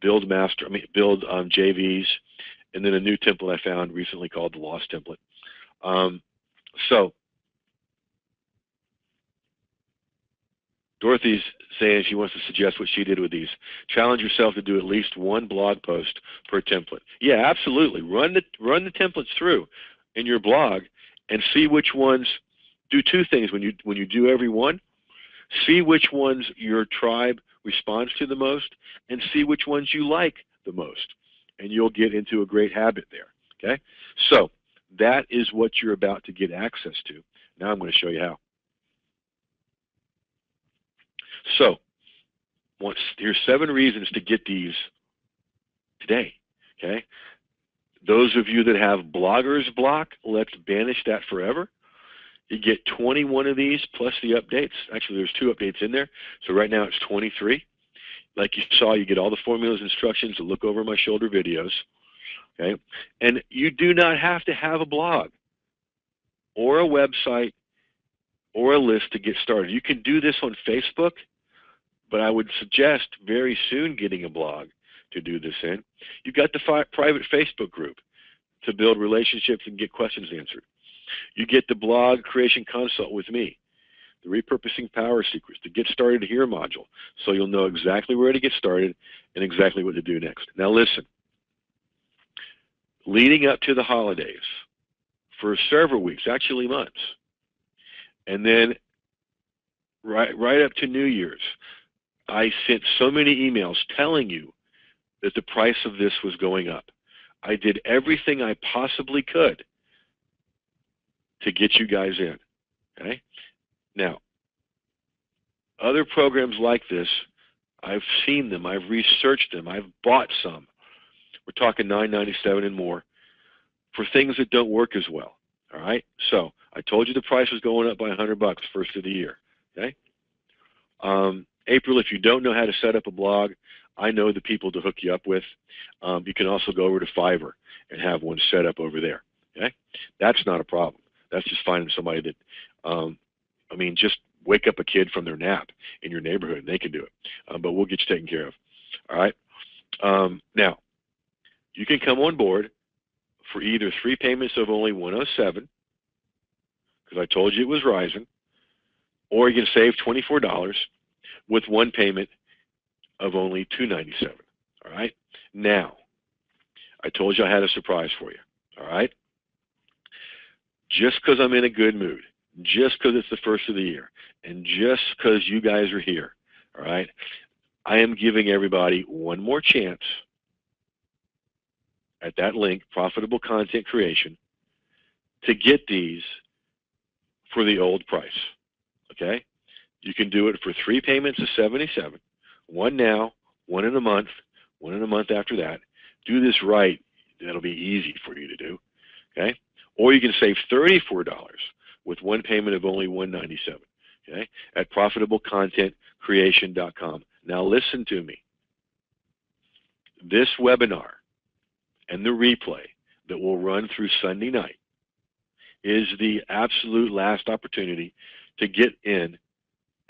[SPEAKER 1] build JVs, and then a new template I found recently called the Lost Template. So Dorothy's saying she wants to suggest what she did with these. Challenge yourself to do at least one blog post per template. Yeah, absolutely. Run the templates through in your blog and see which ones. Do two things when you do every one. See which ones your tribe responds to the most, and see which ones you like the most, and you'll get into a great habit there. Okay, so that is what you're about to get access to. Now I'm going to show you how. So, here's 7 reasons to get these today. Okay, those of you that have blogger's block, let's banish that forever. You get 21 of these plus the updates. Actually, there's 2 updates in there. So right now it's 23. Like you saw, you get all the formulas, instructions, to look over my shoulder videos. Okay, and you do not have to have a blog or a website or a list to get started. You can do this on Facebook, but I would suggest very soon getting a blog to do this in. You've got the private Facebook group to build relationships and get questions answered. You get the blog creation consult with me, the repurposing power secrets, the get started here module, so you'll know exactly where to get started and exactly what to do next. Now listen, leading up to the holidays for several weeks, actually months, and then right up to New Year's, I sent so many emails telling you that the price of this was going up. I did everything I possibly could to get you guys in. Okay? Now, other programs like this, I've seen them, I've researched them, I've bought some. We're talking $9.97 and more for things that don't work as well. All right? So I told you the price was going up by $100 first of the year. Okay? April, if you don't know how to set up a blog, I know the people to hook you up with. You can also go over to Fiverr and have one set up over there. Okay? That's not a problem. That's just finding somebody that, I mean, just wake up a kid from their nap in your neighborhood and they can do it. But we'll get you taken care of. All right? Now, you can come on board for either 3 payments of only $107, because I told you it was rising, or you can save $24 with 1 payment of only $297. All right? Now, I told you I had a surprise for you. All right? Just because I'm in a good mood, just because it's the first of the year, and just because you guys are here, all right, I am giving everybody one more chance at that link, Profitable Content Creation, to get these for the old price. Okay? You can do it for 3 payments of $77, 1 now, 1 in a month, 1 in a month after that. Do this right. That'll be easy for you to do. Okay? Or you can save $34 with 1 payment of only $197. Okay? At profitablecontentcreation.com. Now listen to me. This webinar and the replay that will run through Sunday night is the absolute last opportunity to get in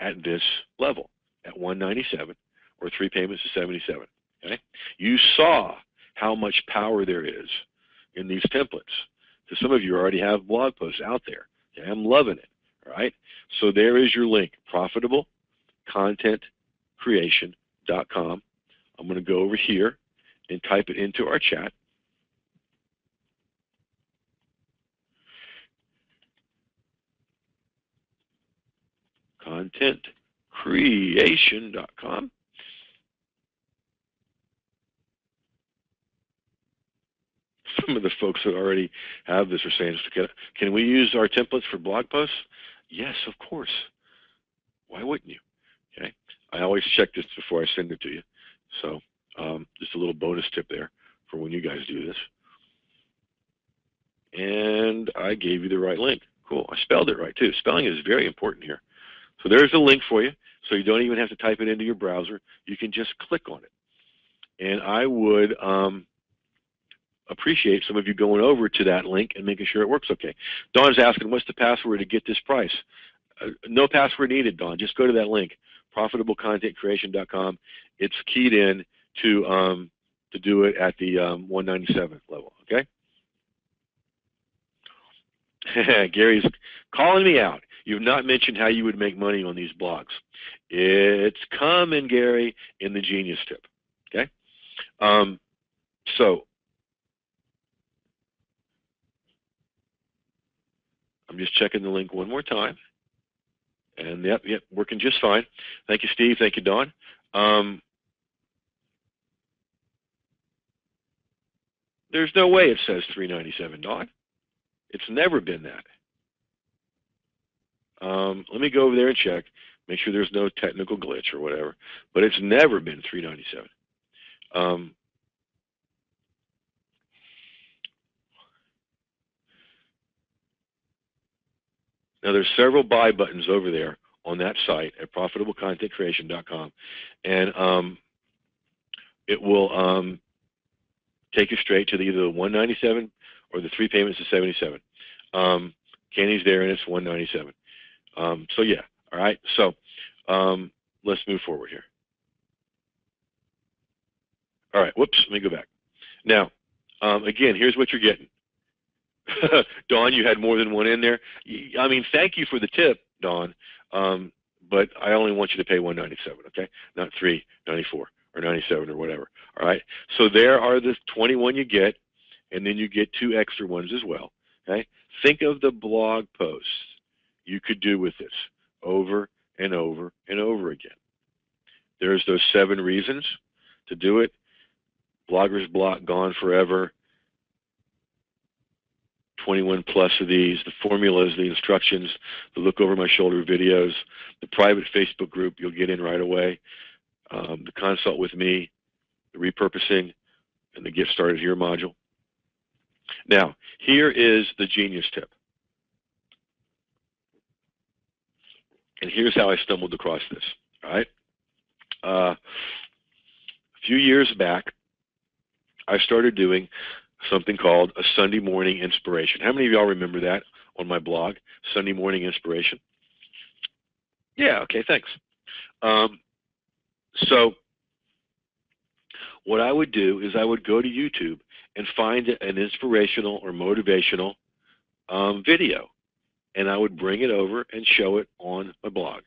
[SPEAKER 1] at this level, at $197 or 3 payments of $77. Okay? You saw how much power there is in these templates. So some of you already have blog posts out there. Okay? I'm loving it. All right? So there is your link, profitablecontentcreation.com. I'm going to go over here and type it into our chat. Contentcreation.com. Some of the folks that already have this are saying, can we use our templates for blog posts? Yes, of course. Why wouldn't you? Okay. I always check this before I send it to you. So just a little bonus tip there for when you guys do this. And I gave you the right link. Cool. I spelled it right too. Spelling is very important here. So there's a link for you. So you don't even have to type it into your browser. You can just click on it. And I would appreciate some of you going over to that link and making sure it works okay. Dawn's asking, what's the password to get this price? No password needed, Dawn. Just go to that link, profitablecontentcreation.com. It's keyed in to do it at the 197 level, okay? Gary's calling me out. You've not mentioned how you would make money on these blogs. It's coming, Gary, in the Genius Tip. Okay? So I'm just checking the link one more time. And yep, working just fine. Thank you, Steve. Thank you, Dawn. There's no way it says $397, Dawn. It's never been that. Let me go over there and check, make sure there's no technical glitch or whatever. But it's never been $397. Now there's several buy buttons over there on that site at profitablecontentcreation.com, and it will take you straight to either the $197 or the 3 payments of $77. Kenny's there, and it's $197. So yeah, all right. So let's move forward here. All right. Whoops. Let me go back. Now, again, here's what you're getting. Dawn, you had more than one in there. I mean, thank you for the tip, Dawn, but I only want you to pay $197, okay? Not $394 or $97 or whatever. All right. So there are the 21 you get, and then you get 2 extra ones as well. Okay. Think of the blog posts you could do with this over and over and over again. There's those 7 reasons to do it. Blogger's block gone forever. 21 plus of these, the formulas, the instructions, the look over my shoulder videos, the private Facebook group you'll get in right away, the consult with me, the repurposing, and the get started here module. Now, here is the Genius Tip. And here's how I stumbled across this, all right? A few years back, I started doing something called a Sunday morning inspiration. How many of y'all remember that on my blog, Sunday morning inspiration? Yeah, okay, thanks. So what I would do is I would go to YouTube and find an inspirational or motivational video, and I would bring it over and show it on my blog.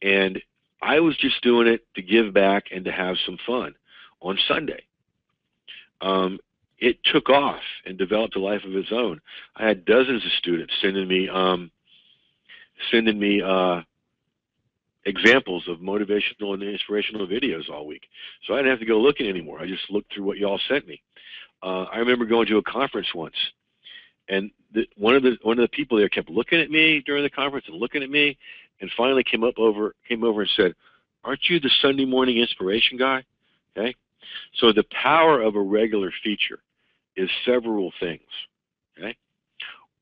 [SPEAKER 1] And I was just doing it to give back and to have some fun on Sunday. It took off and developed a life of its own. I had dozens of students sending me examples of motivational and inspirational videos all week. So I didn't have to go looking anymore. I just looked through what y'all sent me. I remember going to a conference once, and one of the people there kept looking at me during the conference and looking at me, and finally came over and said, "Aren't you the Sunday morning inspiration guy?" Okay. So the power of a regular feature is several things. Okay.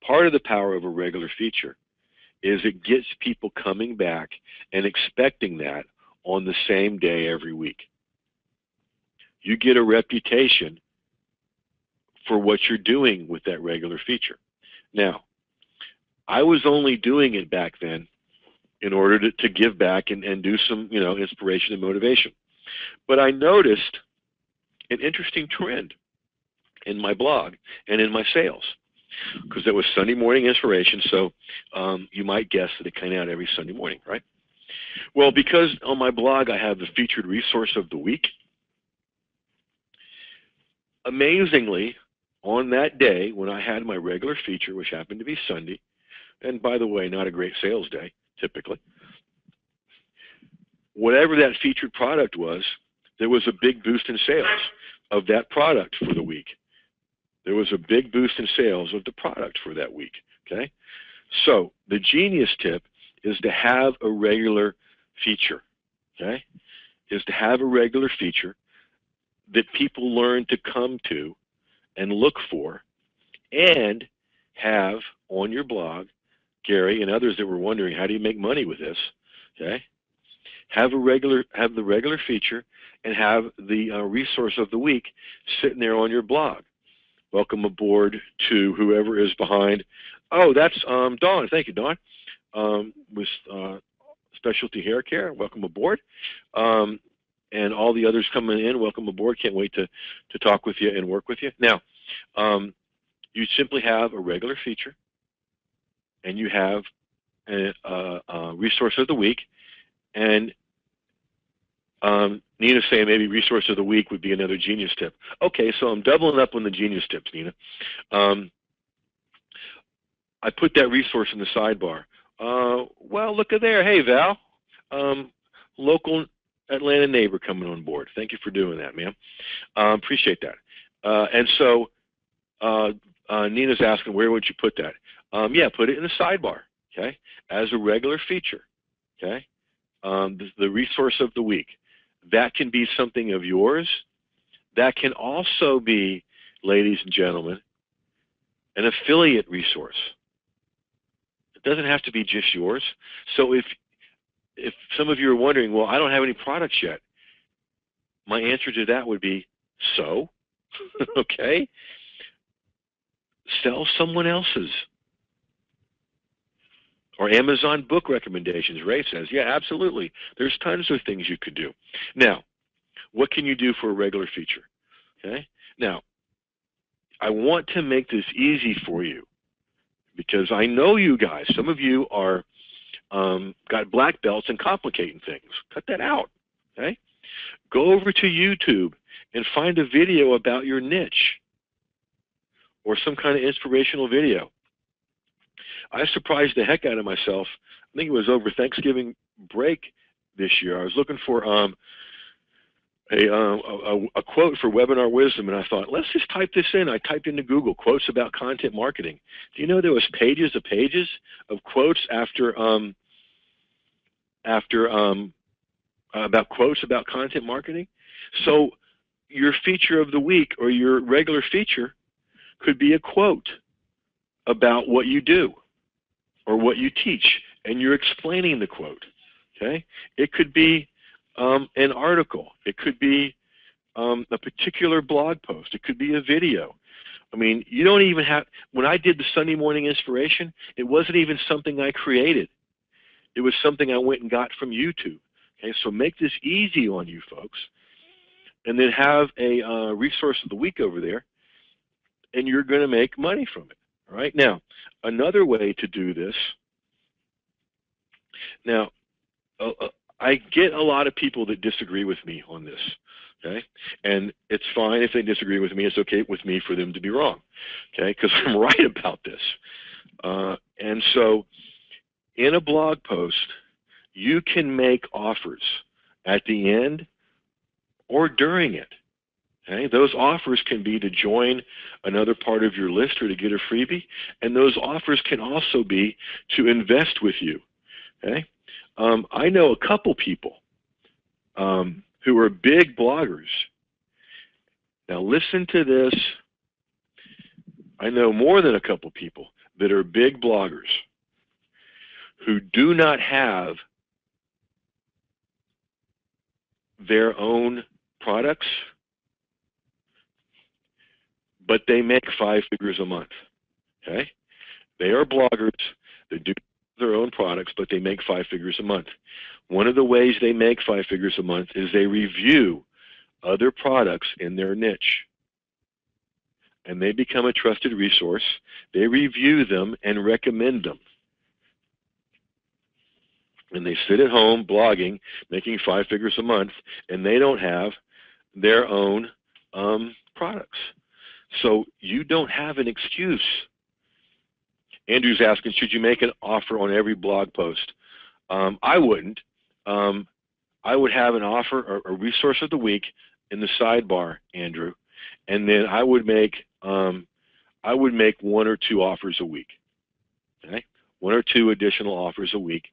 [SPEAKER 1] Part of the power of a regular feature is it gets people coming back and expecting that on the same day every week. You get a reputation for what you're doing with that regular feature. Now, I was only doing it back then in order to give back and do some, inspiration and motivation. But I noticed an interesting trend in my blog and in my sales, because it was Sunday morning inspiration, so you might guess that it came out every Sunday morning, right? Well, because on my blog I have the featured resource of the week, amazingly, on that day when I had my regular feature, which happened to be Sunday, and by the way, not a great sales day, typically, whatever that featured product was, there was a big boost in sales of that product for the week. There was a big boost in sales of the product for that week, okay? So the genius tip is to have a regular feature, okay? Is to have a regular feature that people learn to come to and look for and have on your blog, Gary and others that were wondering, how do you make money with this, okay? Have the regular feature and have the resource of the week sitting there on your blog. Welcome aboard to whoever is behind. Oh, that's Dawn. Thank you, Dawn. With Specialty Hair Care. Welcome aboard. And all the others coming in, welcome aboard. Can't wait to talk with you and work with you. Now, you simply have a regular feature, and you have resource of the week, and Nina's saying maybe resource of the week would be another genius tip. Okay, so I'm doubling up on the genius tips, Nina. I put that resource in the sidebar. Well, look at there. Hey, Val, local Atlanta neighbor coming on board. Thank you for doing that, ma'am. Appreciate that. And so Nina's asking, where would you put that? Yeah, put it in the sidebar, okay, as a regular feature, okay? The resource of the week. That can be something of yours. That can also be, ladies and gentlemen, an affiliate resource. It doesn't have to be just yours. So if some of you are wondering, well, I don't have any products yet, my answer to that would be, so, okay, sell someone else's. Or Amazon book recommendations. Ray says, yeah, absolutely. There's tons of things you could do. Now, what can you do for a regular feature? Okay. Now, I want to make this easy for you because I know you guys. Some of you are got black belts and complicating things. Cut that out. Okay. Go over to YouTube and find a video about your niche or some kind of inspirational video. I surprised the heck out of myself. I think it was over Thanksgiving break this year. I was looking for a quote for Webinar Wisdom, and I thought, let's just type this in. I typed into Google, quotes about content marketing. Do you know there was pages of quotes about quotes about content marketing? So your feature of the week or your regular feature could be a quote about what you do or what you teach, and you're explaining the quote, okay? It could be an article. It could be a particular blog post. It could be a video. I mean, you don't even have, when I did the Sunday morning inspiration, it wasn't even something I created. It was something I went and got from YouTube, okay? So make this easy on you folks, and then have a resource of the week over there, and you're going to make money from it. All right. Now, another way to do this. Now, I get a lot of people that disagree with me on this. Okay, and it's fine if they disagree with me. It's okay with me for them to be wrong. Okay, because I'm right about this. And so, in a blog post, you can make offers at the end or during it. Okay? Those offers can be to join another part of your list or to get a freebie, and those offers can also be to invest with you. Okay? I know a couple people who are big bloggers. Now listen to this. I know more than a couple people that are big bloggers who do not have their own products, but they make 5 figures a month. Okay? They are bloggers that do their own products, but they make 5 figures a month. One of the ways they make 5 figures a month is they review other products in their niche. And they become a trusted resource. They review them and recommend them. And they sit at home blogging, making 5 figures a month, and they don't have their own products. So you don't have an excuse. Andrew's asking, should you make an offer on every blog post? I wouldn't. I would have an offer or a resource of the week in the sidebar, Andrew, and then I would make 1 or 2 offers a week. Okay, 1 or 2 additional offers a week.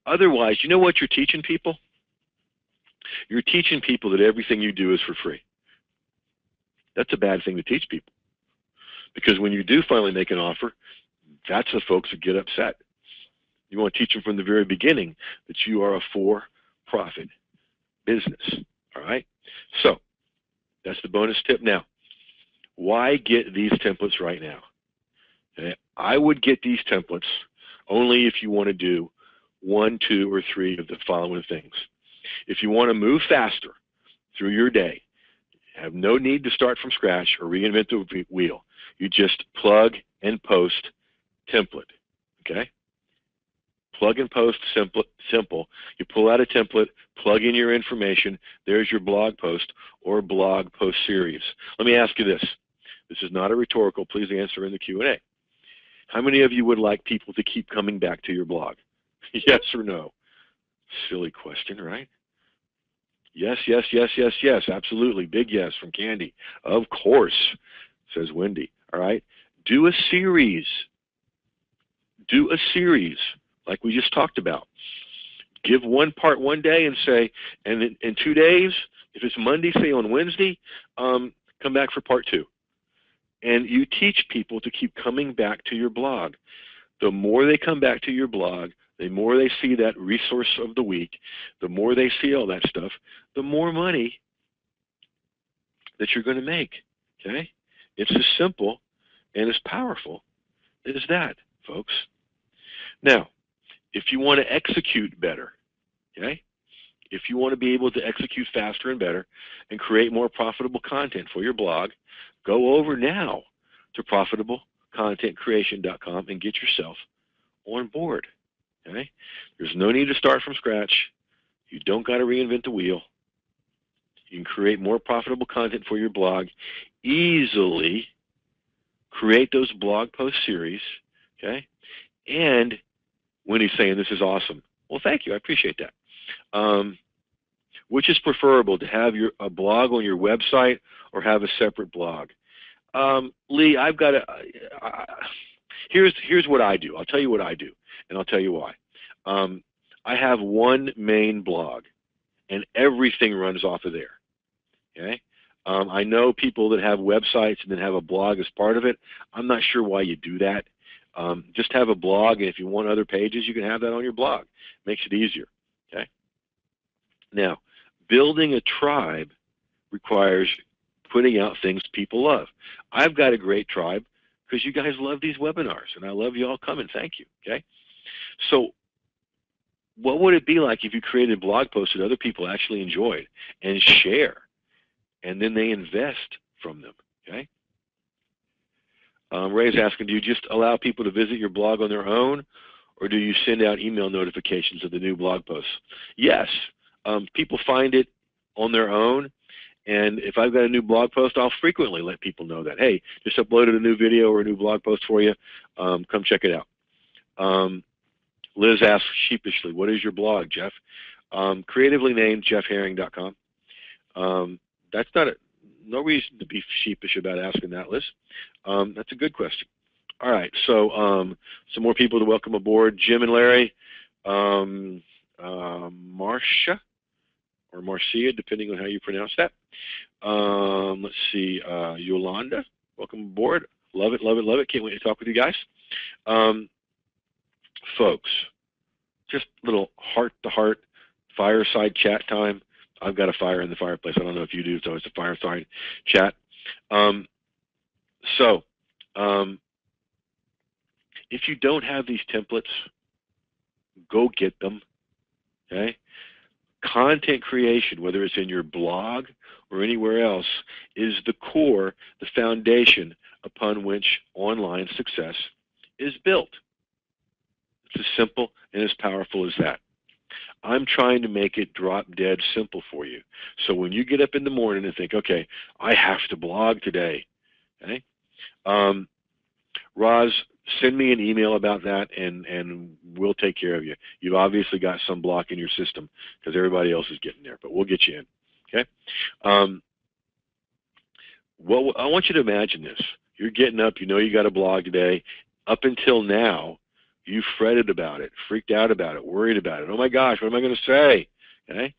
[SPEAKER 1] Otherwise, you know what you're teaching people? You're teaching people that everything you do is for free. That's a bad thing to teach people, because when you do finally make an offer, that's the folks that get upset. You want to teach them from the very beginning that you are a for-profit business. All right? So that's the bonus tip. Now, why get these templates right now? Okay? I would get these templates only if you want to do 1, 2, or 3 of the following things. If you want to move faster through your day, have no need to start from scratch or reinvent the wheel. You just plug and post template. Okay? Plug and post, simple. You pull out a template, plug in your information. There's your blog post or blog post series. Let me ask you this. This is not a rhetorical. Please answer in the Q&A. How many of you would like people to keep coming back to your blog? Yes or no? Silly question, right? Yes, yes, yes, yes, yes. Absolutely. Big yes from Candy. Of course, says Wendy. All right. Do a series. Do a series like we just talked about. Give one part one day and say, and in 2 days, if it's Monday, say on Wednesday, come back for part 2. And you teach people to keep coming back to your blog. The more they come back to your blog, the more they see that resource of the week, the more they see all that stuff, the more money that you're going to make. Okay? It's as simple and as powerful as that, folks. Now, if you want to execute better, okay? If you want to be able to execute faster and better and create more profitable content for your blog, go over now to profitablecontentcreation.com and get yourself on board. Okay? There's no need to start from scratch. You don't got to reinvent the wheel. You can create more profitable content for your blog easily, create those blog post series, okay? And when he's saying this is awesome, well, thank you. I appreciate that. Which is preferable, to have a blog on your website or have a separate blog? Lee, I've got here's what I do. I'll tell you what I do, and I'll tell you why. I have one main blog, and everything runs off of there. Okay. I know people that have websites and then have a blog as part of it. I'm not sure why you do that. Just have a blog, and if you want other pages, you can have that on your blog. Makes it easier. Okay. Now, building a tribe requires putting out things people love. I've got a great tribe because you guys love these webinars, and I love you all coming. Thank you. Okay. So what would it be like if you created blog posts that other people actually enjoyed and share, and then they invest from them? Okay. Ray's asking, do you just allow people to visit your blog on their own, or do you send out email notifications of the new blog posts? Yes. People find it on their own, and if I've got a new blog post, I'll frequently let people know that, hey, just uploaded a new video or a new blog post for you. Come check it out. Liz asks sheepishly, what is your blog, Jeff? Creatively named jeffherring.com. That's no reason to be sheepish about asking that, Liz. That's a good question. All right, so some more people to welcome aboard. Jim and Larry, Marcia, or Marcia, depending on how you pronounce that. Let's see, Yolanda, welcome aboard. Love it, love it, love it. Can't wait to talk with you guys. Folks, just little heart-to-heart fireside chat time. I've got a fire in the fireplace. I don't know if you do, so it's a fireside chat. If you don't have these templates, go get them. Okay? Content creation, whether it's in your blog or anywhere else, is the core, the foundation upon which online success is built. It's as simple and as powerful as that. I'm trying to make it drop dead simple for you. So when you get up in the morning and think, okay, I have to blog today, okay? Roz, send me an email about that, and we'll take care of you. You've obviously got some block in your system because everybody else is getting there, but we'll get you in, okay? Well, I want you to imagine this. You're getting up, you know you got a blog today. Up until now, you fretted about it, freaked out about it, worried about it. Oh my gosh, what am I going to say? Okay?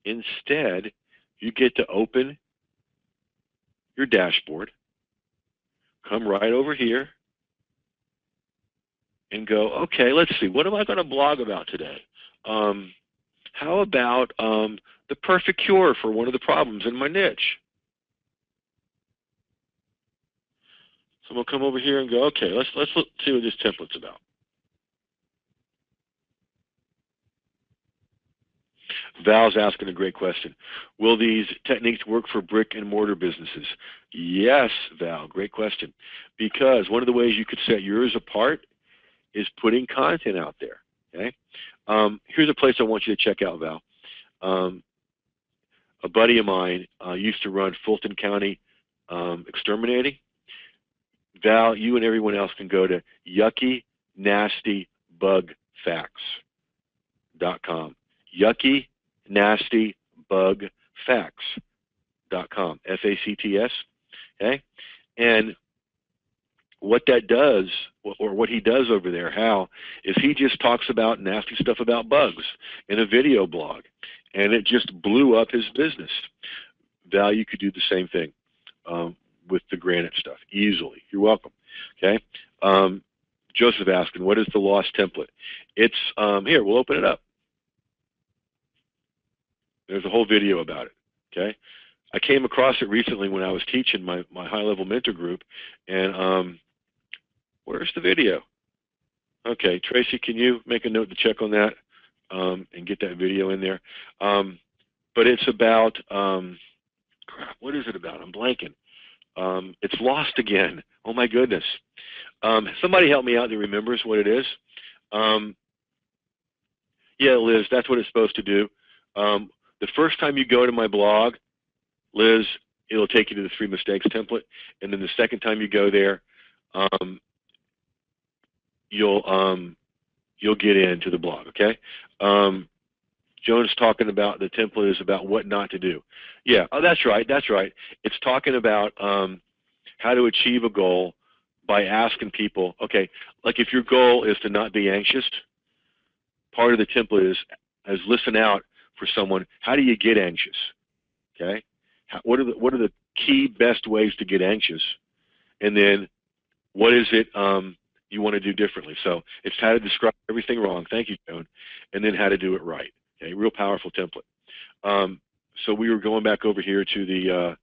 [SPEAKER 1] Instead, you get to open your dashboard, come right over here, and go, okay, let's see, what am I going to blog about today? How about the perfect cure for one of the problems in my niche? So we'll come over here and go, okay, let's see what this template's about. Val's asking a great question. Will these techniques work for brick and mortar businesses? Yes, Val, great question. Because one of the ways you could set yours apart is putting content out there. Okay. Here's a place I want you to check out, Val. A buddy of mine used to run Fulton County exterminating. Val, you and everyone else can go to yuckynastybugfacts.com. yuckynastybugfacts.com. F-A-C-T-S. Okay? And what that does, or what he does over there, Hal, is he just talks about nasty stuff about bugs in a video blog. And it just blew up his business. Val, you could do the same thing with the granite stuff easily. You're welcome. Okay. Joseph asking, what is the lost template? It's here. We'll open it up. There's a whole video about it. Okay. I came across it recently when I was teaching my high-level mentor group, and where's the video? Okay, Tracy, can you make a note to check on that and get that video in there? But it's about, crap, what is it about? I'm blanking. It's lost again. Oh, my goodness. Somebody help me out that remembers what it is. Yeah, Liz, that's what it's supposed to do. The first time you go to my blog, Liz, it'll take you to the 3 mistakes template, and then the second time you go there, you'll get into the blog. Okay. Joan's talking about the template is about what not to do. Yeah. Oh, that's right. That's right. It's talking about how to achieve a goal by asking people. Okay, like if your goal is to not be anxious, part of the template is listen out for someone. How do you get anxious? Okay. What are the key best ways to get anxious? And then what is it you want to do differently? So it's how to describe everything wrong. Thank you, Joan. And then how to do it right. Okay, real powerful template. So we were going back over here to the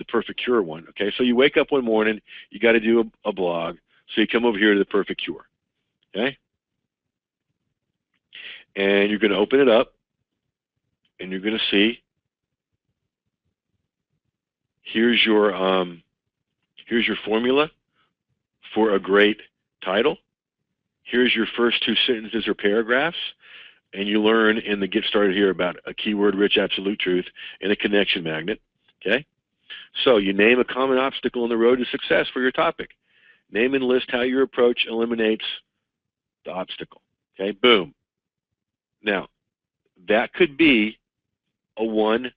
[SPEAKER 1] Perfect Cure one. Okay, so you wake up one morning, you got to do a blog. So you come over here to the Perfect Cure. Okay, and you're going to open it up, and you're going to see. Here's your formula for a great title. Here's your first 2 sentences or paragraphs, and you learn in the Get Started here about a keyword-rich absolute truth and a connection magnet. Okay, so you name a common obstacle on the road to success for your topic. Name and list how your approach eliminates the obstacle. Okay, boom. Now, that could be a one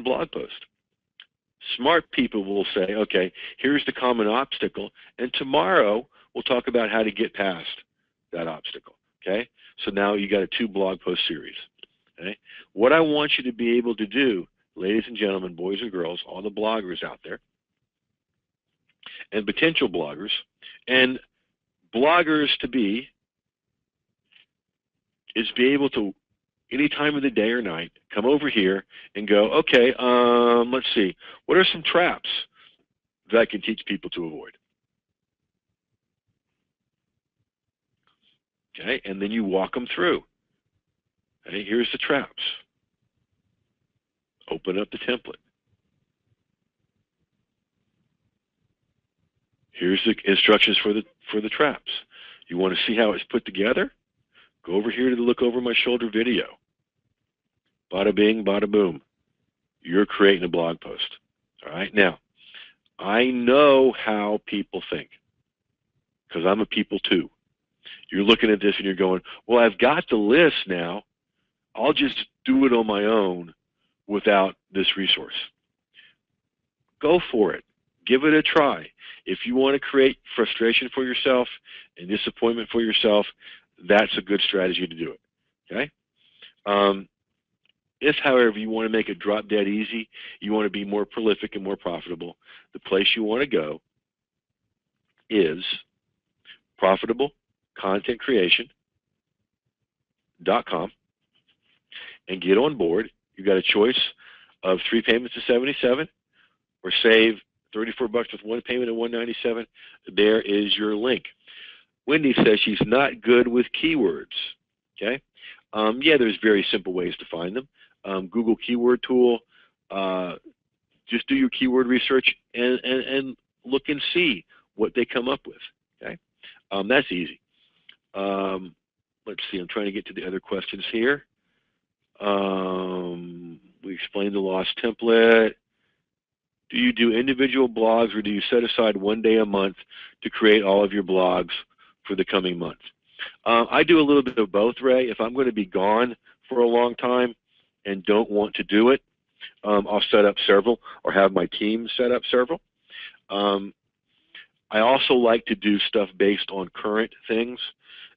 [SPEAKER 1] blog post. Smart people will say, okay, here's the common obstacle, and tomorrow we'll talk about how to get past that obstacle. Okay, so now you got a 2 blog post series. Okay, what I want you to be able to do, ladies and gentlemen, boys and girls, all the bloggers out there, and potential bloggers, and bloggers to be, is be able to, any time of the day or night, come over here and go, okay, let's see, what are some traps that I can teach people to avoid? Okay, and then you walk them through. Okay, here's the traps. Open up the template. Here's the instructions for the traps. You want to see how it's put together? Go over here to the Look Over My Shoulder video. Bada bing, bada boom. You're creating a blog post. All right, now, I know how people think, because I'm a people too. You're looking at this and you're going, well, I've got the list now. I'll just do it on my own without this resource. Go for it. Give it a try. If you want to create frustration for yourself and disappointment for yourself, that's a good strategy to do it. Okay? If, however, you want to make it drop dead easy, you want to be more prolific and more profitable, the place you want to go is profitablecontentcreation.com and get on board. You've got a choice of 3 payments of $77 or save $34 with 1 payment of $197. There is your link. Wendy says she's not good with keywords. Okay? Yeah, there's very simple ways to find them. Google Keyword Tool. Just do your keyword research and look and see what they come up with. Okay? That's easy. Let's see, I'm trying to get to the other questions here. We explained the lost template. Do you do individual blogs, or do you set aside one day a month to create all of your blogs for the coming month? I do a little bit of both, Ray. If I'm going to be gone for a long time and don't want to do it, I'll set up several or have my team set up several. I also like to do stuff based on current things,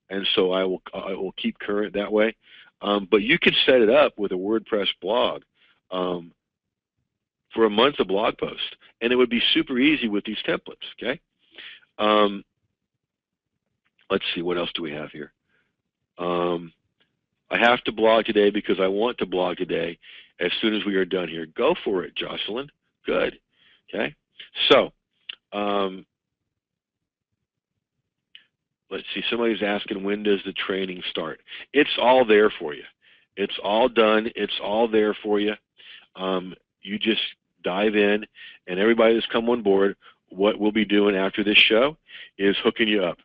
[SPEAKER 1] and so I will keep current that way. But you could set it up with a WordPress blog for a month of blog posts, and it would be super easy with these templates. Okay. Let's see, what else do we have here? I have to blog today because I want to blog today as soon as we are done here. Go for it, Jocelyn. Good. Okay. So, let's see, somebody's asking, when does the training start? It's all there for you. It's all done. It's all there for you. You just dive in, and everybody that's come on board, what we'll be doing after this show is hooking you up,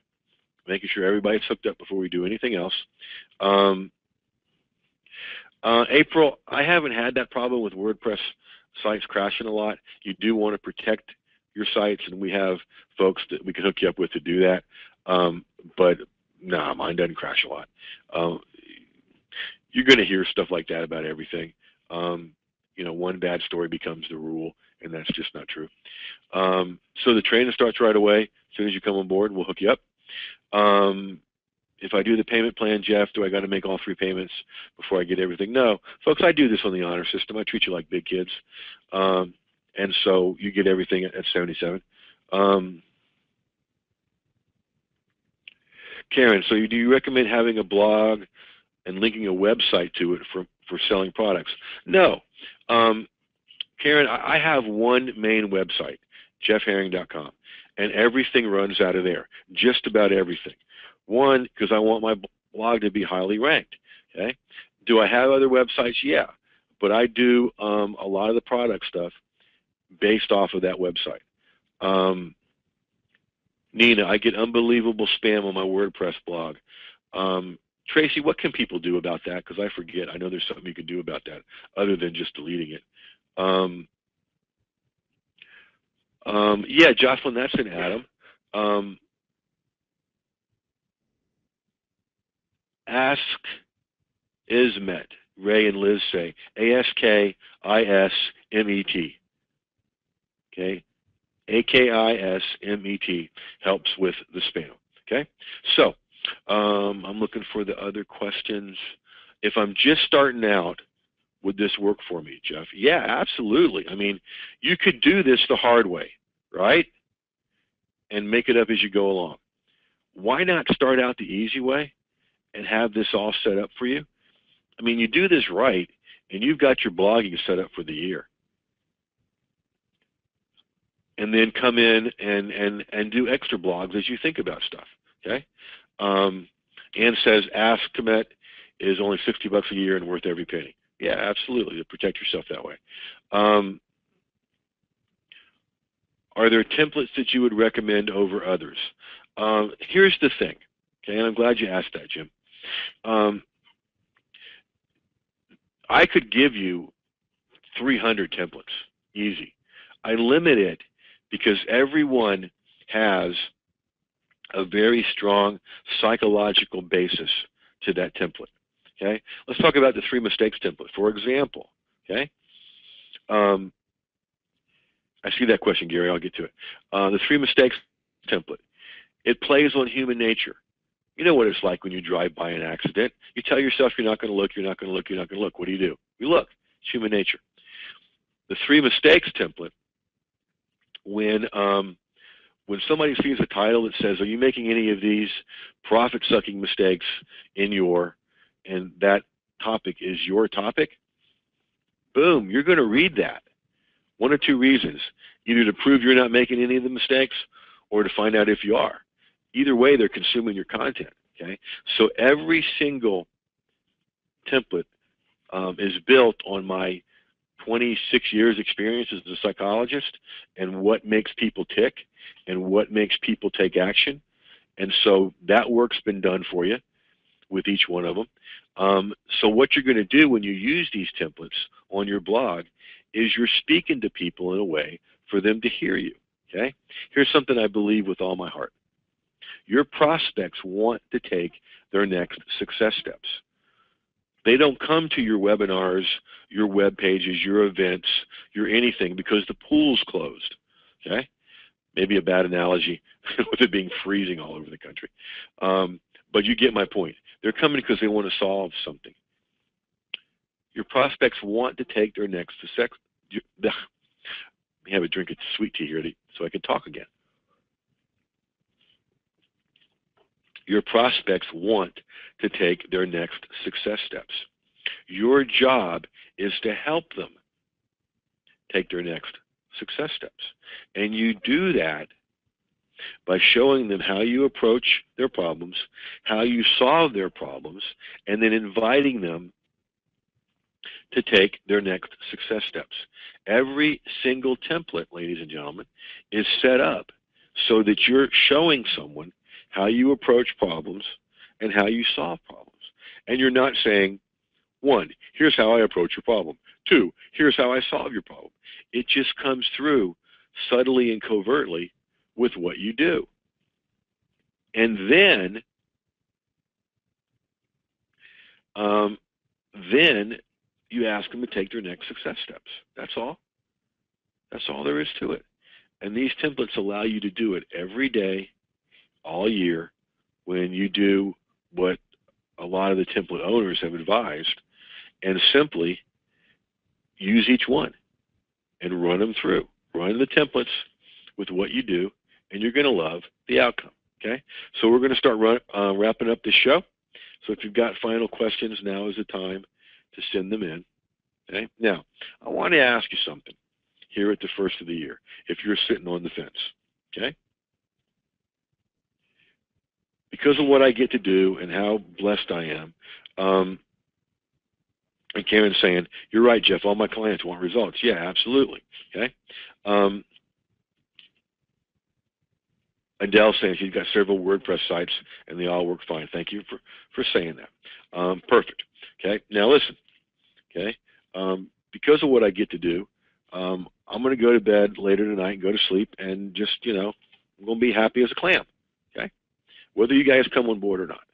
[SPEAKER 1] making sure everybody's hooked up before we do anything else. April, I haven't had that problem with WordPress sites crashing a lot. You do want to protect your sites, and we have folks that we can hook you up with to do that. But nah, mine doesn't crash a lot. You're going to hear stuff like that about everything. One bad story becomes the rule, and that's just not true. So the training starts right away. As soon as you come on board, we'll hook you up. If I do the payment plan, Jeff, do I got to make all 3 payments before I get everything? No. Folks, I do this on the honor system. I treat you like big kids. And so you get everything at 77. Karen, so do you recommend having a blog and linking a website to it for selling products? No. Karen, I have one main website, jeffherring.com, and everything runs out of there, just about everything. One, because I want my blog to be highly ranked. Okay. Do I have other websites? Yeah, but I do a lot of the product stuff based off of that website. Nina, I get unbelievable spam on my WordPress blog. Tracy, what can people do about that? Because I forget. I know there's something you can do about that other than just deleting it. Yeah, Jocelyn, that's an Adam. Ask Ismet, Ray and Liz say, ASKISMET. Okay, AKISMET helps with the spam. Okay, so I'm looking for the other questions. If I'm just starting out, would this work for me, Jeff? Yeah, absolutely. I mean, you could do this the hard way, right? And make it up as you go along. Why not start out the easy way and have this all set up for you? I mean, you do this right, and you've got your blogging set up for the year. And then come in and do extra blogs as you think about stuff, okay? Ann says, Ask Comet is only $60 a year and worth every penny. Yeah, absolutely, to protect yourself that way. Are there templates that you would recommend over others? Here's the thing, okay, and I'm glad you asked that, Jim. I could give you 300 templates, easy. I limit it because everyone has a very strong psychological basis to that template. Okay, let's talk about the 3 mistakes template, for example. Okay, I see that question, Gary. I'll get to it. The 3 mistakes template. It plays on human nature. You know what it's like when you drive by an accident. You tell yourself you're not going to look, you're not going to look, you're not going to look. What do? You look. It's human nature. The 3 mistakes template. When somebody sees a title that says, "Are you making any of these profit-sucking mistakes in your," and that topic is your topic, boom, you're going to read that. 1 or 2 reasons, either to prove you're not making any of the mistakes or to find out if you are. Either way, they're consuming your content. Okay, so every single template is built on my 26 years experience as a psychologist and what makes people tick and what makes people take action And so that work's been done for you with each one of them. So what you're going to do when you use these templates on your blog is you're speaking to people in a way for them to hear you. Okay? Here's something I believe with all my heart. Your prospects want to take their next success steps. They don't come to your webinars, your web pages, your events, your anything because the pool's closed. Okay? Maybe a bad analogy with it being freezing all over the country. But you get my point. They're coming because they want to solve something. Your prospects want to take their next success. Let me have a drink of sweet tea here so I can talk again. Your prospects want to take their next success steps. Your job is to help them take their next success steps. And you do that by showing them how you approach their problems, how you solve their problems, and then inviting them to take their next success steps. Every single template, ladies and gentlemen, is set up so that you're showing someone how you approach problems and how you solve problems. And you're not saying, 1, here's how I approach your problem. 2, here's how I solve your problem. It just comes through subtly and covertly with what you do. And then you ask them to take their next success steps. That's all. That's all there is to it. And these templates allow you to do it every day, all year, when you do what a lot of the template owners have advised, and simply use each one and run them through. Run the templates with what you do, and you're going to love the outcome. Okay? So we're going to start wrapping up this show. So if you've got final questions, now is the time to send them in. Okay? Now, I want to ask you something here at the first of the year, if you're sitting on the fence. Okay? Because of what I get to do and how blessed I am, and Karen's saying, you're right, Jeff, all my clients want results. Yeah, absolutely. Okay? Adele's saying she's got several WordPress sites and they all work fine. Thank you for saying that. Perfect. Okay? Now listen. Okay? Because of what I get to do, I'm going to go to bed later tonight and go to sleep and just, I'm going to be happy as a clam. Okay? Whether you guys come on board or not.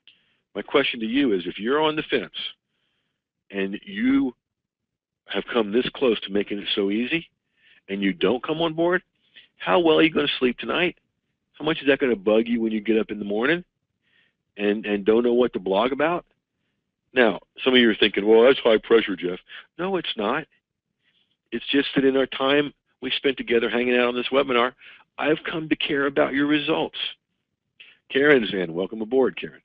[SPEAKER 1] My question to you is, if you're on the fence and you have come this close to making it so easy and you don't come on board, how well are you going to sleep tonight? How much is that going to bug you when you get up in the morning and don't know what to blog about? Now, some of you are thinking, well, that's high pressure, Jeff. No, it's not. It's just that in our time we spent together hanging out on this webinar, I've come to care about your results. Karen's in. Welcome aboard, Karen.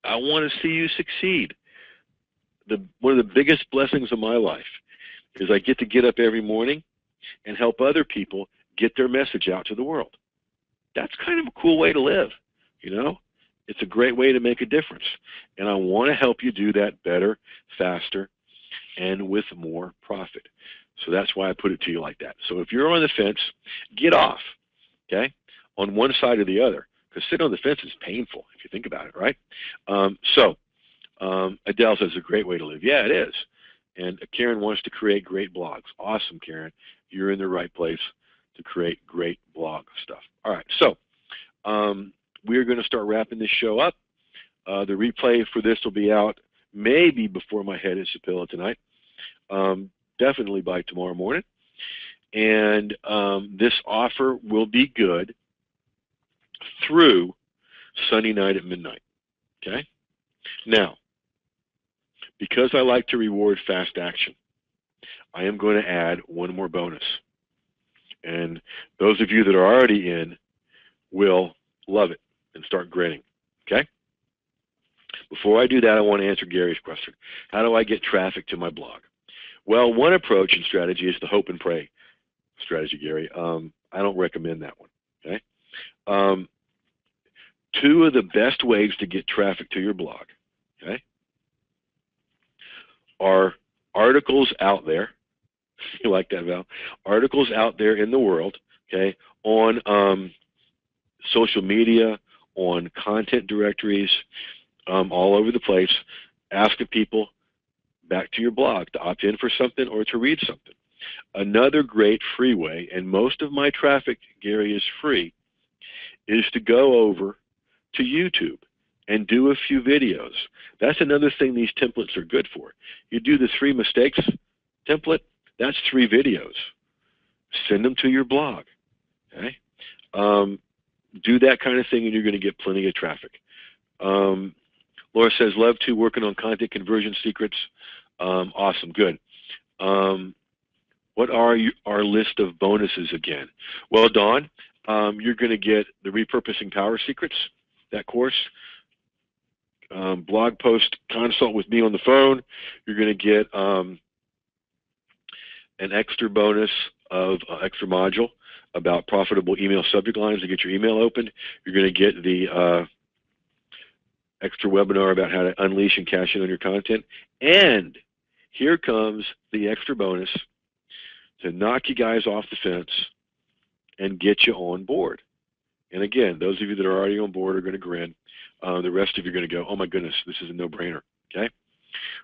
[SPEAKER 1] I want to see you succeed. One of the biggest blessings of my life is I get up every morning and help other people get their message out to the world. That's kind of a cool way to live, It's a great way to make a difference. And I want to help you do that better, faster, and with more profit. So that's why I put it to you like that. So if you're on the fence, get off, okay, on one side or the other, because sitting on the fence is painful if you think about it, right? Adele says it's a great way to live. Yeah, it is. And Karen wants to create great blogs. Awesome, Karen. You're in the right place to create great blog stuff. All right, so we're going to start wrapping this show up. The replay for this will be out maybe before my head hits the pillow tonight, definitely by tomorrow morning. And this offer will be good through Sunday night at midnight, okay? Now, because I like to reward fast action, I am going to add one more bonus. And those of you that are already in will love it and start grinning, okay? Before I do that, I want to answer Gary's question. How do I get traffic to my blog? Well, one approach and strategy is the hope and pray strategy, Gary. I don't recommend that one, okay? Two of the best ways to get traffic to your blog, okay, are articles out there. You like that, Val? Articles out there in the world, okay, on social media, on content directories, all over the place, asking people back to your blog to opt in for something or to read something. Another great free way, and most of my traffic, Gary, is free, is to go over to YouTube and do a few videos. That's another thing these templates are good for. You do the 3 mistakes template, that's 3 videos. Send them to your blog. Okay? Do that kind of thing and you're going to get plenty of traffic. Laura says, love to working on content conversion secrets. Awesome, good. What are our list of bonuses again? Well, Dawn, you're going to get the Repurposing Power Secrets, that course. Blog post consult with me on the phone. You're going to get an extra bonus of extra module about profitable email subject lines to get your email opened. You're going to get the extra webinar about how to unleash and cash in on your content. And here comes the extra bonus to knock you guys off the fence and get you on board. And again, those of you that are already on board are going to grin. The rest of you are going to go, oh my goodness, this is a no-brainer. Okay?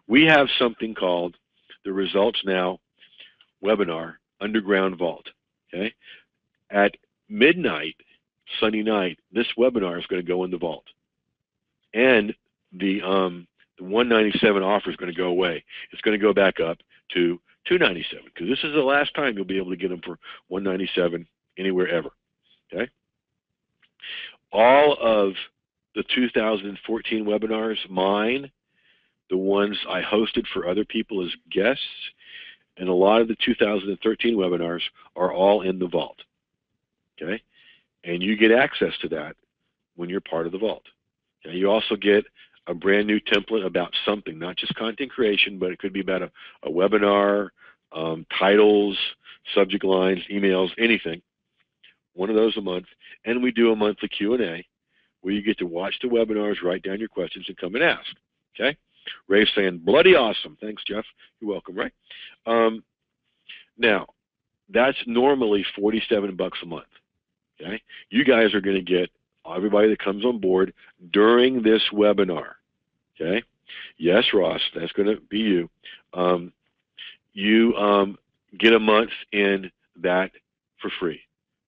[SPEAKER 1] We have something called the Results Now webinar, Underground Vault. Okay? At midnight, Sunday night, this webinar is going to go in the vault. And the 197 offer is going to go away. It's going to go back up to 297 because this is the last time you'll be able to get them for 197 anywhere ever. Okay? All of the 2014 webinars, mine, the ones I hosted for other people as guests, and a lot of the 2013 webinars are all in the vault. Okay? And you get access to that when you're part of the vault. Okay? You also get a brand new template about something, not just content creation, but it could be about a webinar, titles, subject lines, emails, anything. One of those a month. And we do a monthly Q&A where you get to watch the webinars, write down your questions, and come and ask. Okay? Ray's saying, bloody awesome. Thanks, Jeff. You're welcome, Ray. Now, that's normally $47 a month. Okay? You guys are going to get everybody that comes on board during this webinar. Okay? Yes, Ross, that's going to be you. You get a month in that for free.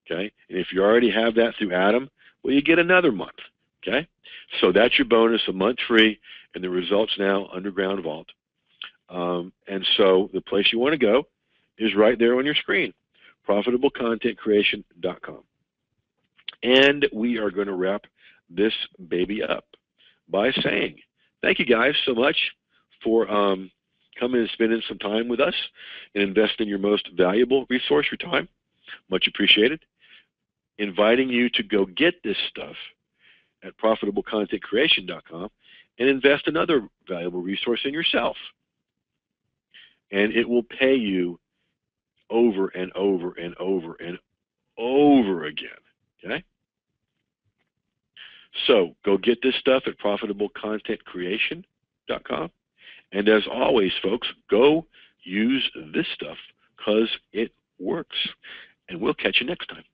[SPEAKER 1] Okay? And if you already have that through Adam, well, you get another month. Okay? So that's your bonus, a month free, and the Results Now Underground Vault. And so the place you want to go is right there on your screen, profitablecontentcreation.com. And we are going to wrap this baby up by saying thank you guys so much for coming and spending some time with us and investing your most valuable resource, your time. Much appreciated. Inviting you to go get this stuff at profitablecontentcreation.com and invest another valuable resource in yourself. And it will pay you over and over and over and over again. Okay? So go get this stuff at profitablecontentcreation.com. And as always, folks, go use this stuff because it works. And we'll catch you next time.